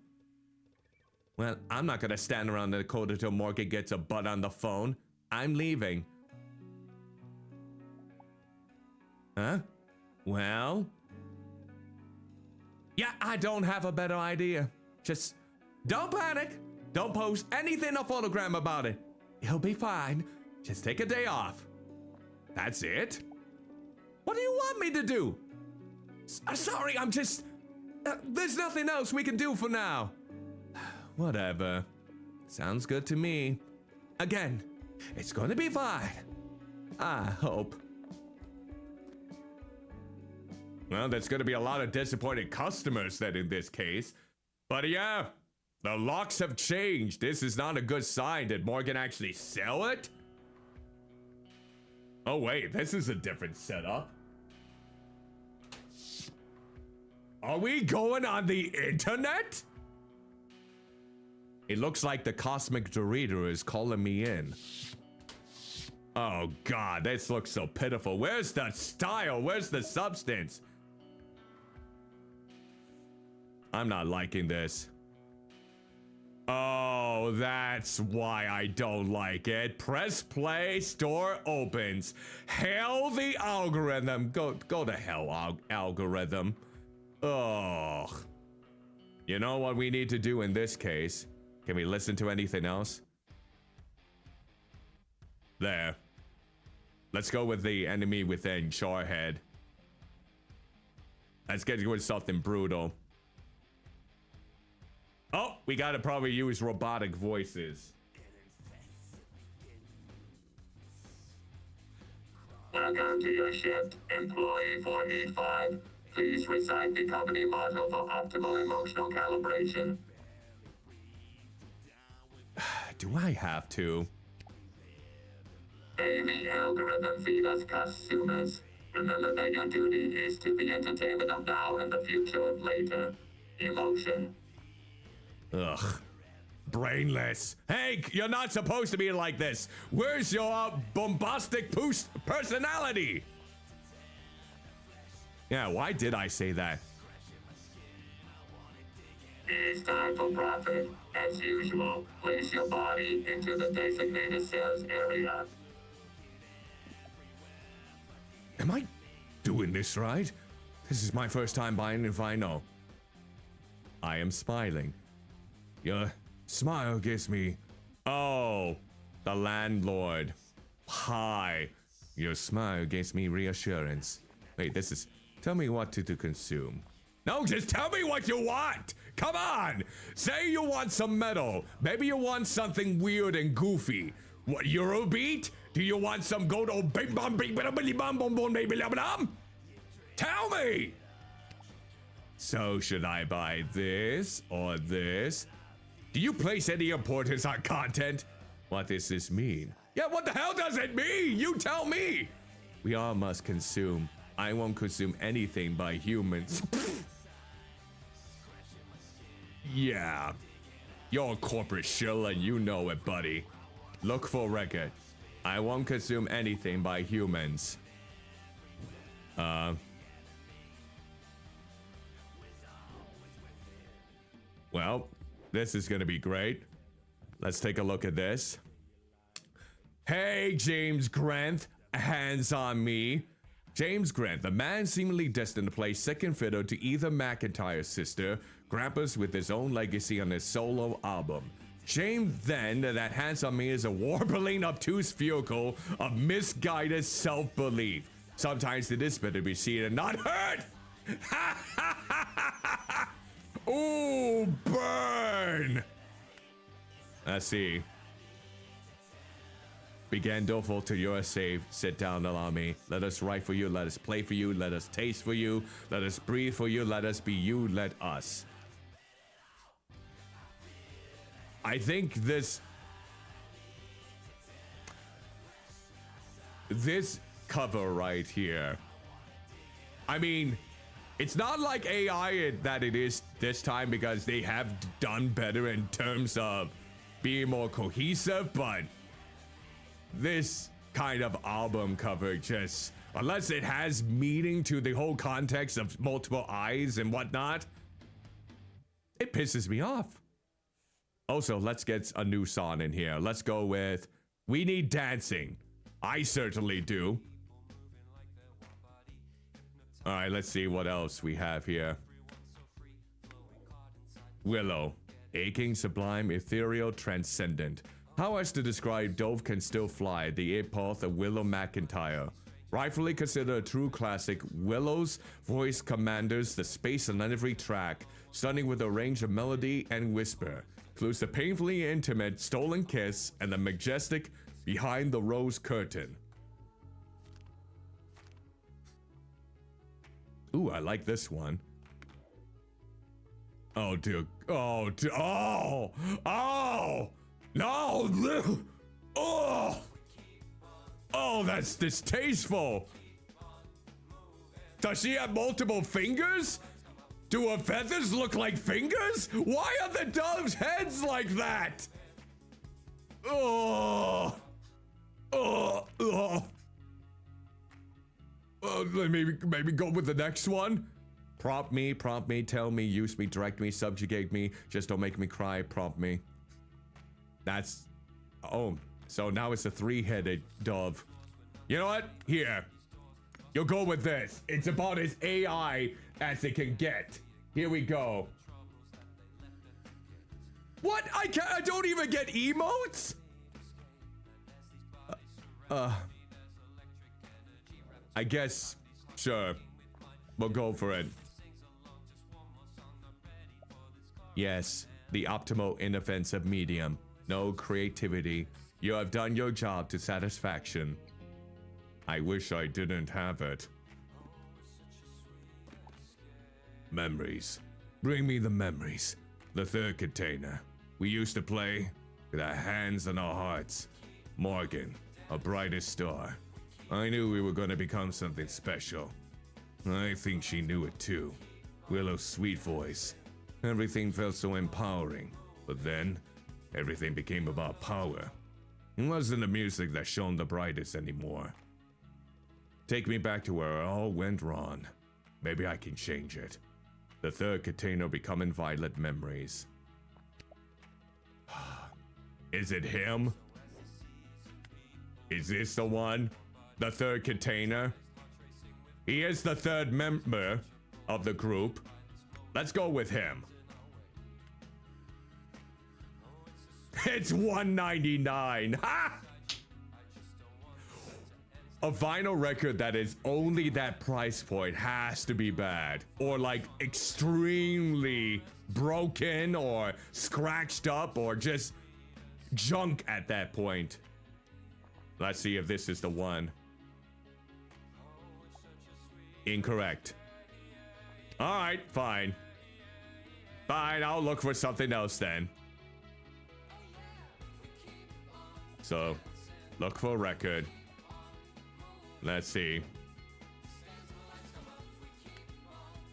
Well, I'm not gonna stand around in the cold until Morgan gets a butt on the phone. I'm leaving. Huh? Well? Yeah, I don't have a better idea. Just don't panic. Don't post anything or photogram about it. It'll be fine. Just take a day off. That's it? What do you want me to do? Sorry, I'm just... there's nothing else we can do for now. Whatever. Sounds good to me. Again, it's gonna be fine. I hope. Well, there's gonna be a lot of disappointed customers then in this case. But yeah, the locks have changed. This is not a good sign. Did Morgan actually sell it? Oh wait, this is a different setup. Are we going on the internet? It looks like the cosmic Dorito is calling me in. Oh god, this looks so pitiful. Where's the style? Where's the substance? I'm not liking this. Oh, that's why I don't like it. Press play, store opens. Hell the algorithm. Go to hell, algorithm. Ugh. You know what we need to do in this case? Can we listen to anything else? There. Let's go with the enemy within, Charhead. Let's get with something brutal. Oh, we gotta probably use robotic voices. Welcome to your shift, employee 485. Please recite the company motto for optimal emotional calibration. Do I have to? May the algorithm feed us consumers. Remember that your duty is to the entertainment of now and the future of later. Emotion. Ugh. Brainless. Hank, you're not supposed to be like this. Where's your bombastic personality? Yeah, why did I say that? It's time for profit. As usual, place your body into the designated sales area. Am I doing this right? This is my first time buying if I know. I am smiling. Your smile gives me... Oh, the landlord. Hi. Your smile gives me reassurance. Wait, this is... Tell me what to consume. No, just tell me what you want. Come on. Say you want some metal. Maybe you want something weird and goofy. What, Eurobeat? Do you want some gold old bing bom bing bam bam bam bam bam bam bam? Tell me. So should I buy this or this? Do you place any importance on content? What does this mean? Yeah, what the hell does it mean? You tell me. We all must consume. I won't consume anything by humans. Yeah. You're a corporate shill and you know it, buddy. Look for record. I won't consume anything by humans. Well, this is gonna be great. Let's take a look at this. Hey, James Grant, hands on me. James Grant, the man seemingly destined to play second fiddle to either McIntyre's sister, Grampus with his own legacy on his solo album. Shame then that hands on me is a warbling obtuse vehicle of misguided self-belief. Sometimes it is better to be seen and not heard. Ooh, burn. Let's see. Began Doful till you are safe. Sit down, allow me. Let us write for you. Let us play for you. Let us taste for you. Let us breathe for you. Let us be you. Let us. I think this cover right here. I mean, it's not like AI that it is this time because they have done better in terms of being more cohesive, but this kind of album cover just, unless it has meaning to the whole context of multiple eyes and whatnot, it pisses me off. Also, let's get a new song in here. Let's go with We Need Dancing. I certainly do. All right, let's see what else we have here. Willow. Aching, sublime, ethereal, transcendent. How else to describe Dove Can Still Fly, the epoch of Willow McIntyre? Rightfully considered a true classic, Willow's voice commands the space on every track, stunning with a range of melody and whisper. Includes the painfully intimate stolen kiss and the majestic behind the rose curtain. Ooh, I like this one. Oh, dear. Oh, dear. Oh, oh, no. Oh, oh, that's distasteful. Does she have multiple fingers? Do her feathers look like fingers? Why are the doves' heads like that? Oh, oh, oh. Let me maybe go with the next one. Prompt me, tell me, use me, direct me, subjugate me. Just don't make me cry, prompt me. That's, oh, so now it's a three-headed dove. You know what? Here. You'll go with this. It's about as AI as it can get. Here we go. What? I don't even get emotes? I guess, sure. We'll go for it. Yes, the optimal inoffensive medium. No creativity. You have done your job to satisfaction. I wish I didn't have it. Memories. Bring me the memories. The third container. We used to play with our hands and our hearts. Morgan, our brightest star. I knew we were going to become something special. I think she knew it too. Willow's sweet voice. Everything felt so empowering. But then, everything became about power. It wasn't the music that shone the brightest anymore. Take me back to where it all went wrong. Maybe I can change it. The third container becoming violet memories. Is it him? Is this the one? The third container? He is the third member of the group. Let's go with him. It's $1.99. Ha! A vinyl record that is only that price point has to be bad, or like extremely broken or scratched up or just junk at that point. Let's see if this is the one. Incorrect. All right, fine. Fine, I'll look for something else then. So, look for a record. Let's see.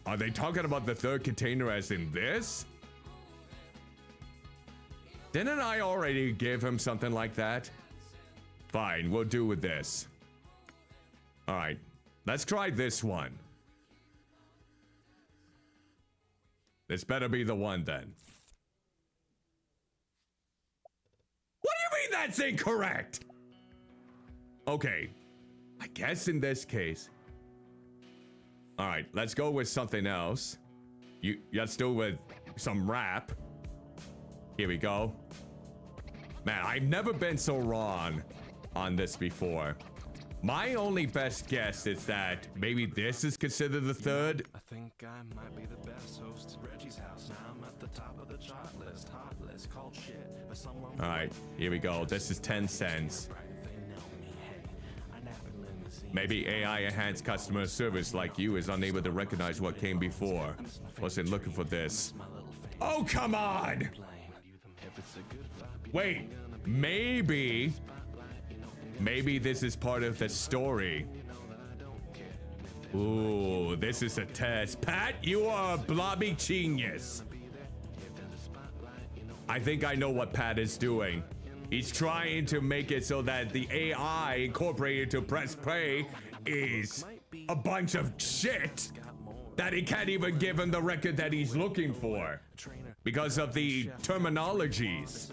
Are they talking about the third container as in this? Didn't I already give him something like that? Fine, we'll do with this. All right, let's try this one. This better be the one then. What do you mean that's incorrect? Okay, I guess in this case. All right, let's go with something else. Let's do with some rap. Here we go. Man, I've never been so wrong on this before. My only best guess is that maybe this is considered the third. I think I might be the best host at Reggie's house. Now I'm at the top of the chart list. Hot list called shit. But someone All right, here we go. This is 10 cents. Maybe AI enhanced customer service like you is unable to recognize what came before. Wasn't looking for this. Oh, come on! Wait, maybe this is part of the story. Ooh, this is a test. Pat, you are a blobby genius. I think I know what Pat is doing. He's trying to make it so that the AI incorporated to press play is a bunch of shit that he can't even give him the record that he's looking for because of the terminologies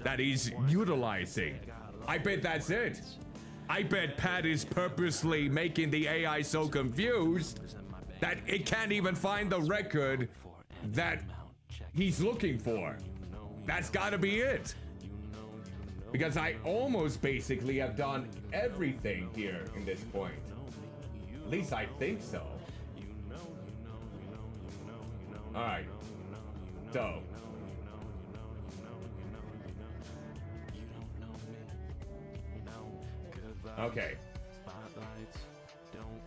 that he's utilizing. I bet that's it. I bet Pat is purposely making the AI so confused that it can't even find the record that he's looking for. That's gotta be it. Because I almost basically have done everything here in this point. At least I think so. Alright. So. Okay.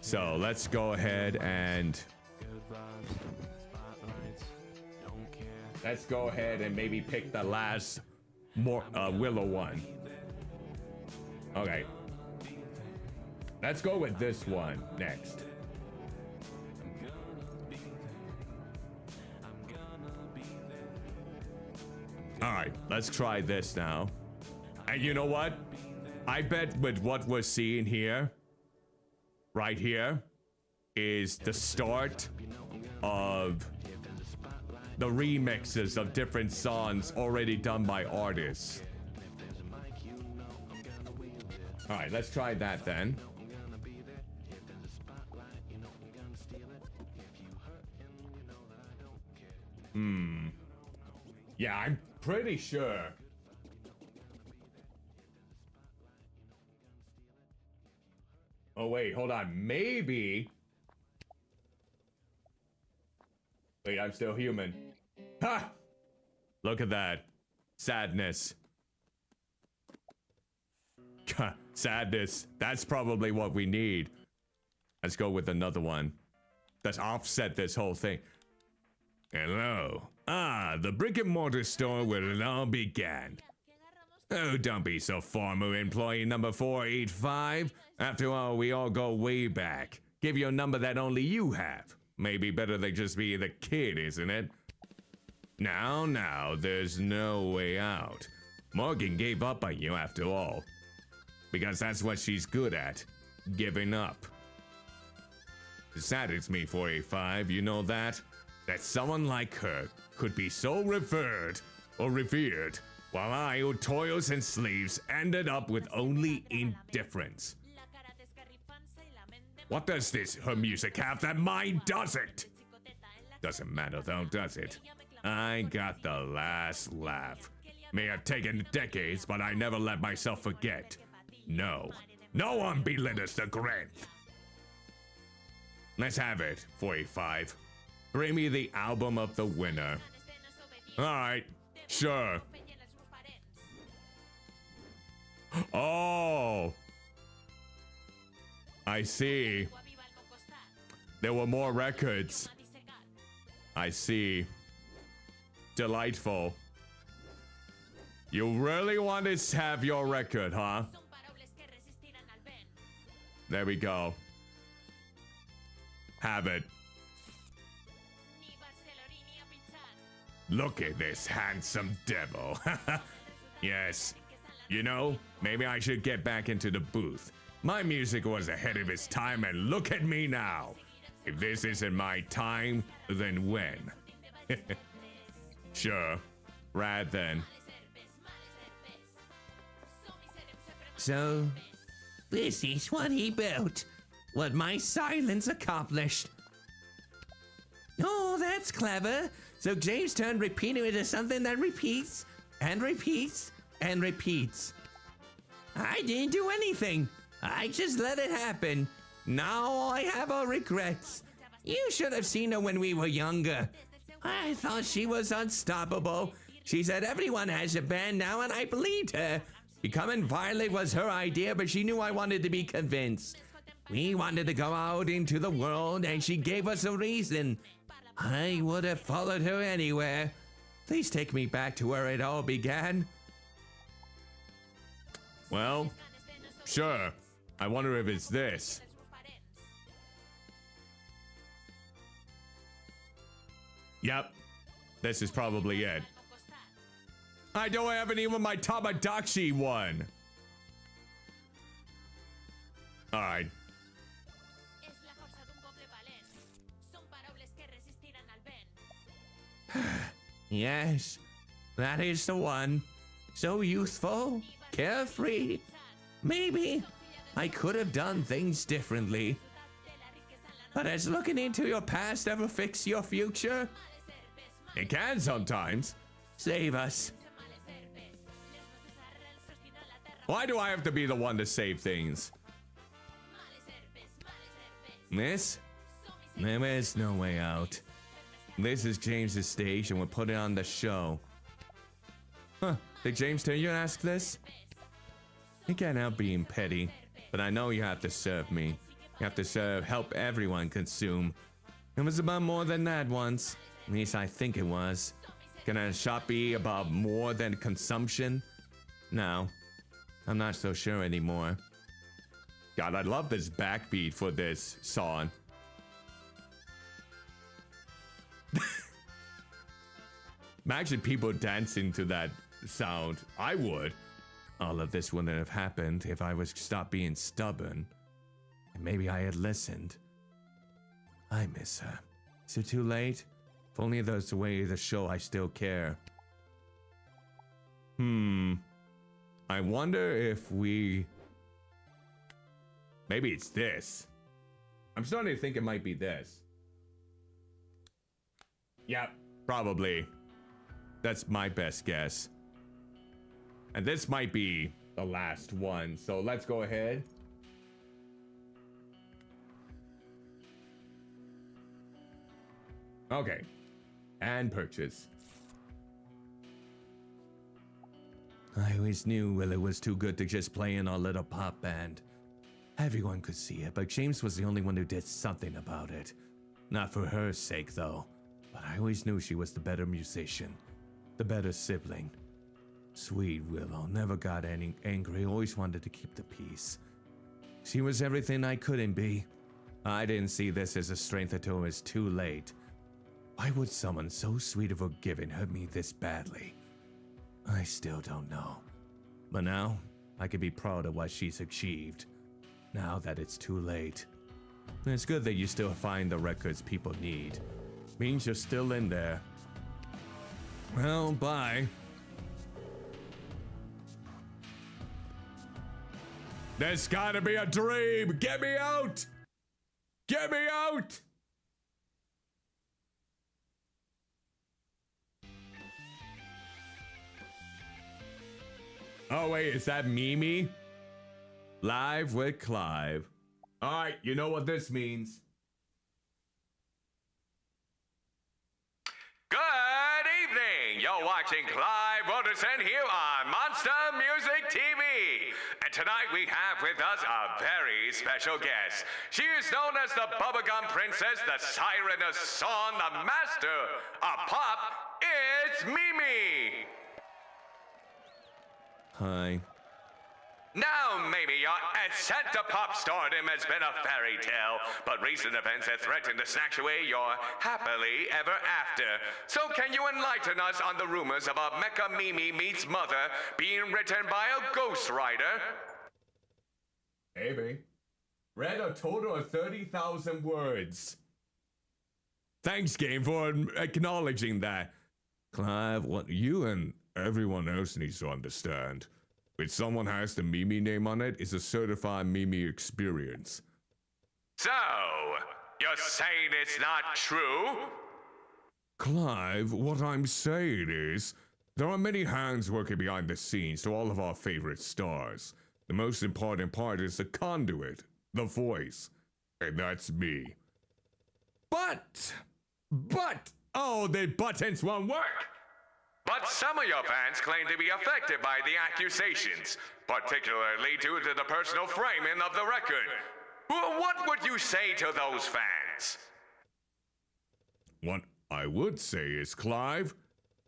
So let's go ahead and maybe pick the last Willow one. Okay. Let's go with this one next. All right, let's try this now. And you know what? I bet with what we're seeing here, right here, is the start of the remixes of different songs already done by artists. All right, let's try that then. Yeah, I'm pretty sure. Oh wait, hold on. Maybe. Wait, I'm still human. Ha! Look at that. Sadness. Sadness. That's probably what we need. Let's go with another one. Let's offset this whole thing. Hello. The brick and mortar store where it all began. Oh, don't be so formal, employee number 485. After all, we all go way back. Give you a number that only you have. Maybe better than just be the kid, isn't it? Now, there's no way out. Morgan gave up on you after all. Because that's what she's good at. Giving up. It saddens me, 485, you know that? That someone like her could be so revered, while I, who toils and sleeps, ended up with only indifference. What does her music have that mine doesn't? Doesn't matter though, does it? I got the last laugh. May have taken decades, but I never let myself forget. No one belittles the grant. Let's have it, 485. Bring me the album of the winner. Alright, sure. Oh! I see. There were more records. I see. Delightful. You really want to have your record, huh? There we go. Have it. Look at this handsome devil. Yes. You know, maybe I should get back into the booth. My music was ahead of its time, and look at me now. If this isn't my time, then when? Sure. Rad then. So, this is what he built. What my silence accomplished. Oh, that's clever. So James turned repeating into something that repeats, and repeats, and repeats. I didn't do anything. I just let it happen. Now I have all regrets. You should have seen her when we were younger. I thought she was unstoppable. She said everyone has a band now, and I believed her. Becoming violent was her idea, but she knew I wanted to be convinced. We wanted to go out into the world, and she gave us a reason. I would have followed her anywhere. Please take me back to where it all began. Well, sure. I wonder if it's this. Yep. This is probably it. I don't have even my Tamagotchi one. Alright. Yes, that is the one. So youthful, carefree. Maybe I could have done things differently. But has looking into your past ever fix your future? It can sometimes. Save us. Why do I have to be the one to save things? This? There is no way out. This is James's stage and we'll put it on the show. Huh. Did James tell you to ask this? You can't help being petty, but I know you have to serve me. You have to help everyone consume. It was about more than that once. At least I think it was. Can a shop be about more than consumption? No. I'm not so sure anymore. God, I love this backbeat for this song. Imagine people dancing to that sound. I would. All of this wouldn't have happened if I was stopped being stubborn. And maybe I had listened. I miss her. Is it too late? If only there's the way of the show I still care. I wonder if we... Maybe it's this. I'm starting to think it might be this. Yep, probably. That's my best guess. And this might be the last one, so let's go ahead. Okay. And purchase. I always knew Willow was too good to just play in our little pop band. Everyone could see it, but James was the only one who did something about it. Not for her sake, though. But I always knew she was the better musician. The better sibling. Sweet Willow never got any angry, always wanted to keep the peace. She was everything I couldn't be. I didn't see this as a strength until it was too late. Why would someone so sweet and forgiving hurt me this badly? I still don't know. But now, I can be proud of what she's achieved. Now that it's too late. It's good that you still find the records people need. Means you're still in there. Well, bye. There's gotta be a dream! Get me out! Get me out! Oh wait, is that Mimi? Live with Clive. Alright, you know what this means. Good evening! You're watching Clive Roderson here on Monster Music TV. And tonight we have with us a very special guest. She is known as the Bubblegum Princess, the Siren of Song, the Master of Pop. It's Mimi! Hi. Now, Mimi, your ascent to pop stardom has been a fairy tale, but recent events have threatened to snatch away your happily ever after. So can you enlighten us on the rumors about Mecha Mimi meets Mother being written by a ghostwriter? Maybe. Read a total of 30,000 words. Thanks, game, for acknowledging that. Clive, What you and everyone else needs to understand. When someone has the Mimi name on it, it's a certified Mimi experience. So, you're saying it's not true? Clive, what I'm saying is, there are many hands working behind the scenes to all of our favorite stars. The most important part is the conduit, the voice. And that's me. But, oh, the buttons won't work. But some of your fans claim to be affected by the accusations, particularly due to the personal framing of the record. What would you say to those fans? What I would say is, Clive,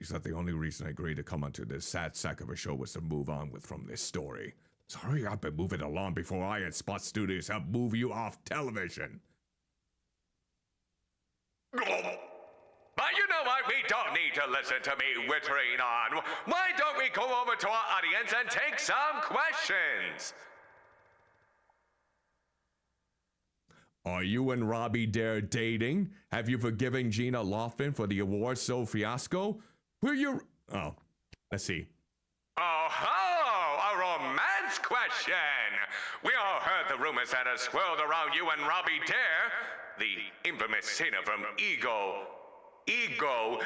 is that the only reason I agreed to come onto this sad sack of a show was to move on from this story. So hurry up and move it along before I and Spot Studios help move you off television. But you know what? We don't need to listen to me wittering on. Why don't we go over to our audience and take some questions? Are you and Robbie Dare dating? Have you forgiven Gina Laughlin for the award show fiasco? Will you... Oh, let's see. Oh, a romance question. We all heard the rumors that have swirled around you and Robbie Dare, the infamous singer from Ego,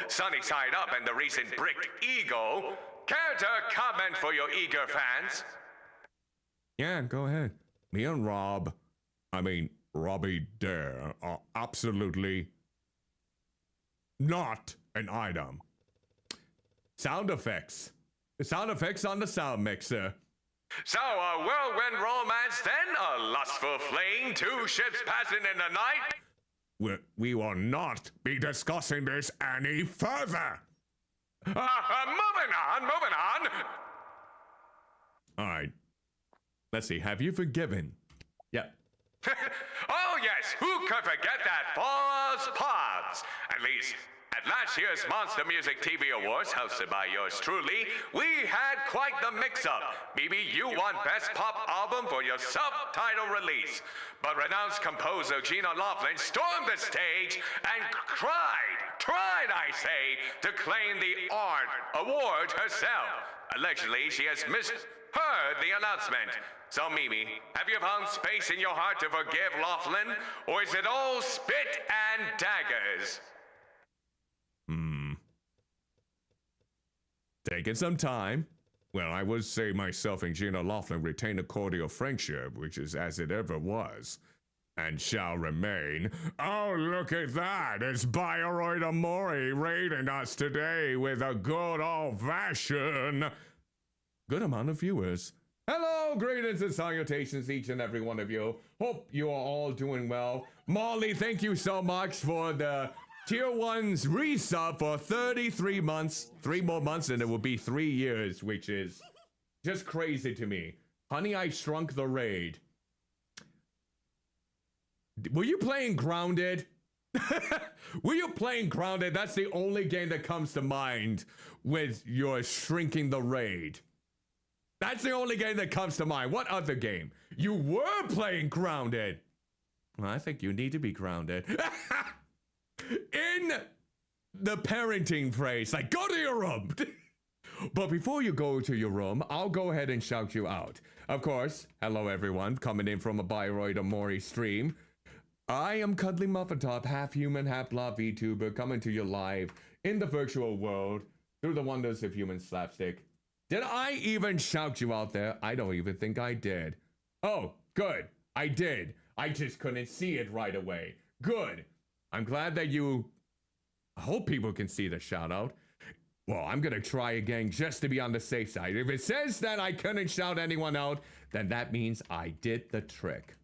Sunny Side Up, and the recent bricked Ego. Care to comment for your eager fans? Yeah, go ahead. Me and Robbie Dare are absolutely not an item. Sound effects. The sound effects on the sound mixer. So, a whirlwind romance then? A lustful fling? Two ships passing in the night? We will not be discussing this any further. Moving on. All right. Let's see. Have you forgiven? Yep. Oh yes, who could forget that false pause? At least, at last year's Monster Music TV Awards, hosted by yours truly, we had quite the mix-up. BB, you won Best Pop Album for your self-titled release. But renowned composer Gina Laughlin stormed the stage and tried, I say, to claim the award herself. Allegedly, she has misheard the announcement. So, Mimi, have you found space in your heart to forgive Laughlin, or is it all spit and daggers? Taking some time. Well, I would say myself and Gina Laughlin retain a cordial friendship, which is as it ever was, and shall remain. Oh, look at that! It's Bioroid Amori raiding us today with a good old-fashioned good amount of viewers. Hello, greetings and salutations, each and every one of you. Hope you are all doing well. Molly, thank you so much for the Tier 1's resub for 33 months. 3 more months and it will be 3 years, which is just crazy to me. Honey, I Shrunk the Raid. Were you playing Grounded? Were you playing Grounded? That's the only game that comes to mind with your Shrinking the Raid. That's the only game that comes to mind. What other game? You were playing Grounded. Well, I think you need to be grounded. In the parenting phrase, like, go to your room. But before you go to your room, I'll go ahead and shout you out. Of course, hello everyone, coming in from a Bioroid Amori stream. I am Cuddlymuffintop, half human, half blob VTuber, coming to you live in the virtual world through the wonders of human slapstick. Did I even shout you out there? I don't even think I did. Oh, good. I did. I just couldn't see it right away. Good. I'm glad that you... I hope people can see the shout out. Well, I'm gonna try again just to be on the safe side. If it says that I couldn't shout anyone out, then that means I did the trick.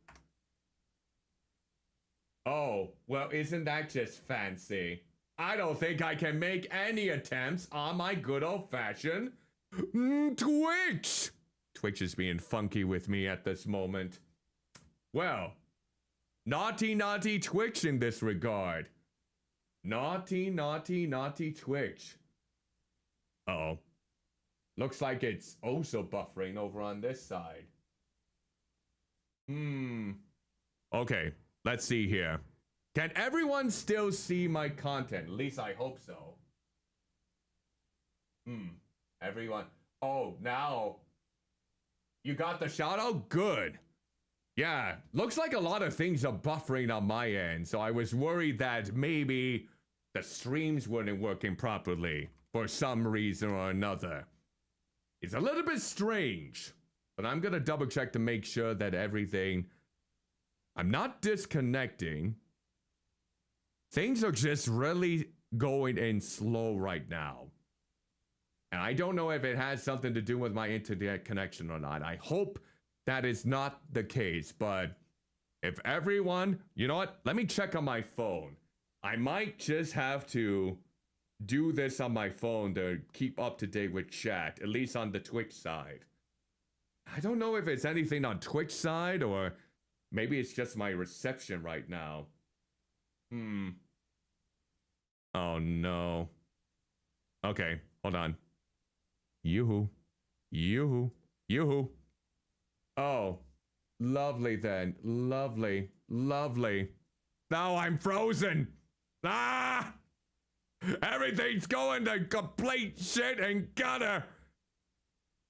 Oh, well, isn't that just fancy? I don't think I can make any attempts on my good old-fashioned Twitch. Twitch is being funky with me at this moment. Well, naughty Twitch in this regard. Naughty Twitch. Uh-oh. Looks like it's also buffering over on this side. Okay, let's see here. Can everyone still see my content? At least I hope so. Everyone. Oh, now. You got the shout out? Good. Yeah, looks like a lot of things are buffering on my end, so I was worried that maybe the streams weren't working properly for some reason or another. It's a little bit strange. But I'm gonna double check to make sure that everything... I'm not disconnecting. Things are just really going in slow right now. And I don't know if it has something to do with my internet connection or not. I hope that is not the case, but if everyone... You know what? Let me check on my phone. I might just have to do this on my phone to keep up to date with chat, at least on the Twitch side. I don't know if it's anything on Twitch side or maybe it's just my reception right now. Oh no. Okay, hold on. Yoo-hoo. Yoo-hoo. Yoo-hoo. Oh, lovely then. Lovely. Lovely. Now I'm frozen. Ah! Everything's going to complete shit and gutter.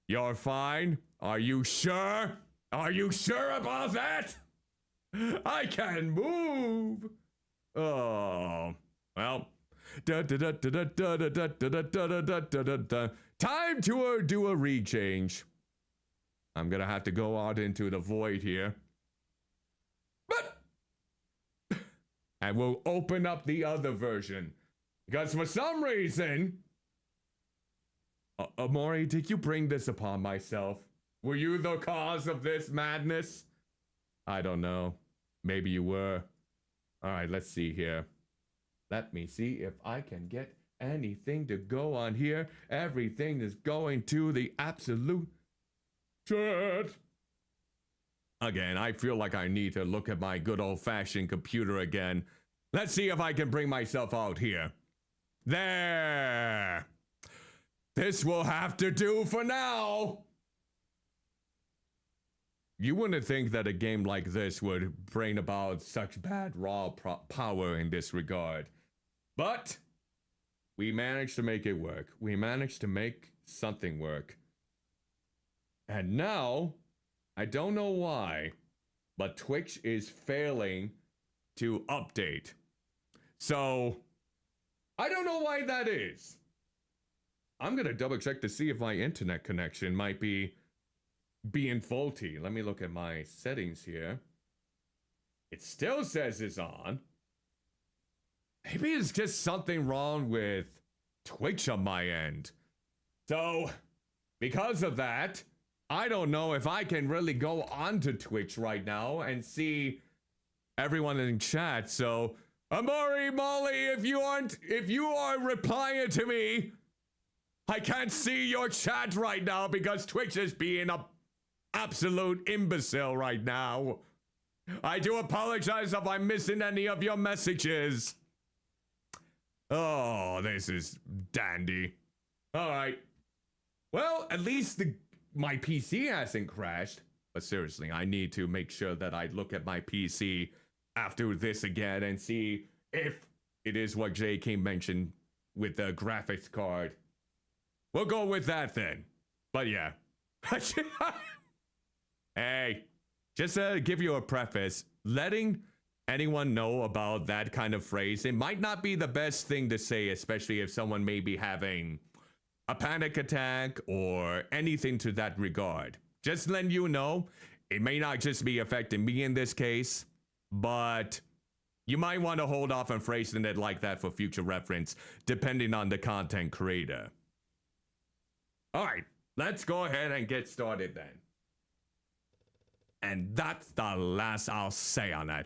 You're fine? Are you sure? Are you sure about that? I can move. Oh, well. Time to do a rechange. I'm gonna have to go out into the void here. But and we'll open up the other version. Because for some reason... Amori, did you bring this upon myself? Were you the cause of this madness? I don't know. Maybe you were. Alright, let's see here. Let me see if I can get anything to go on here. Everything is going to the absolute shit. Again, I feel like I need to look at my good old-fashioned computer again. Let's see if I can bring myself out here. There! This will have to do for now! You wouldn't think that a game like this would bring about such bad raw power in this regard. But we managed to make it work. We managed to make something work. And now, I don't know why, but Twitch is failing to update. So, I don't know why that is. I'm gonna double check to see if my internet connection might be being faulty. Let me look at my settings here. It still says it's on. Maybe it's just something wrong with Twitch on my end. So, because of that, I don't know if I can really go onto Twitch right now and see everyone in chat. So, Amori, Molly, if you are replying to me, I can't see your chat right now because Twitch is being a absolute imbecile right now. I do apologize if I'm missing any of your messages. Oh, this is dandy. All right. Well, at least my PC hasn't crashed. But seriously, I need to make sure that I look at my PC after this again and see if it is what JK mentioned with the graphics card. We'll go with that then. But yeah. Hey, just to give you a preface, letting anyone know about that kind of phrase, it might not be the best thing to say, especially if someone may be having a panic attack or anything to that regard. Just letting you know, it may not just be affecting me in this case, but you might want to hold off on phrasing it like that for future reference, depending on the content creator. All right, let's go ahead and get started then. And that's the last I'll say on that.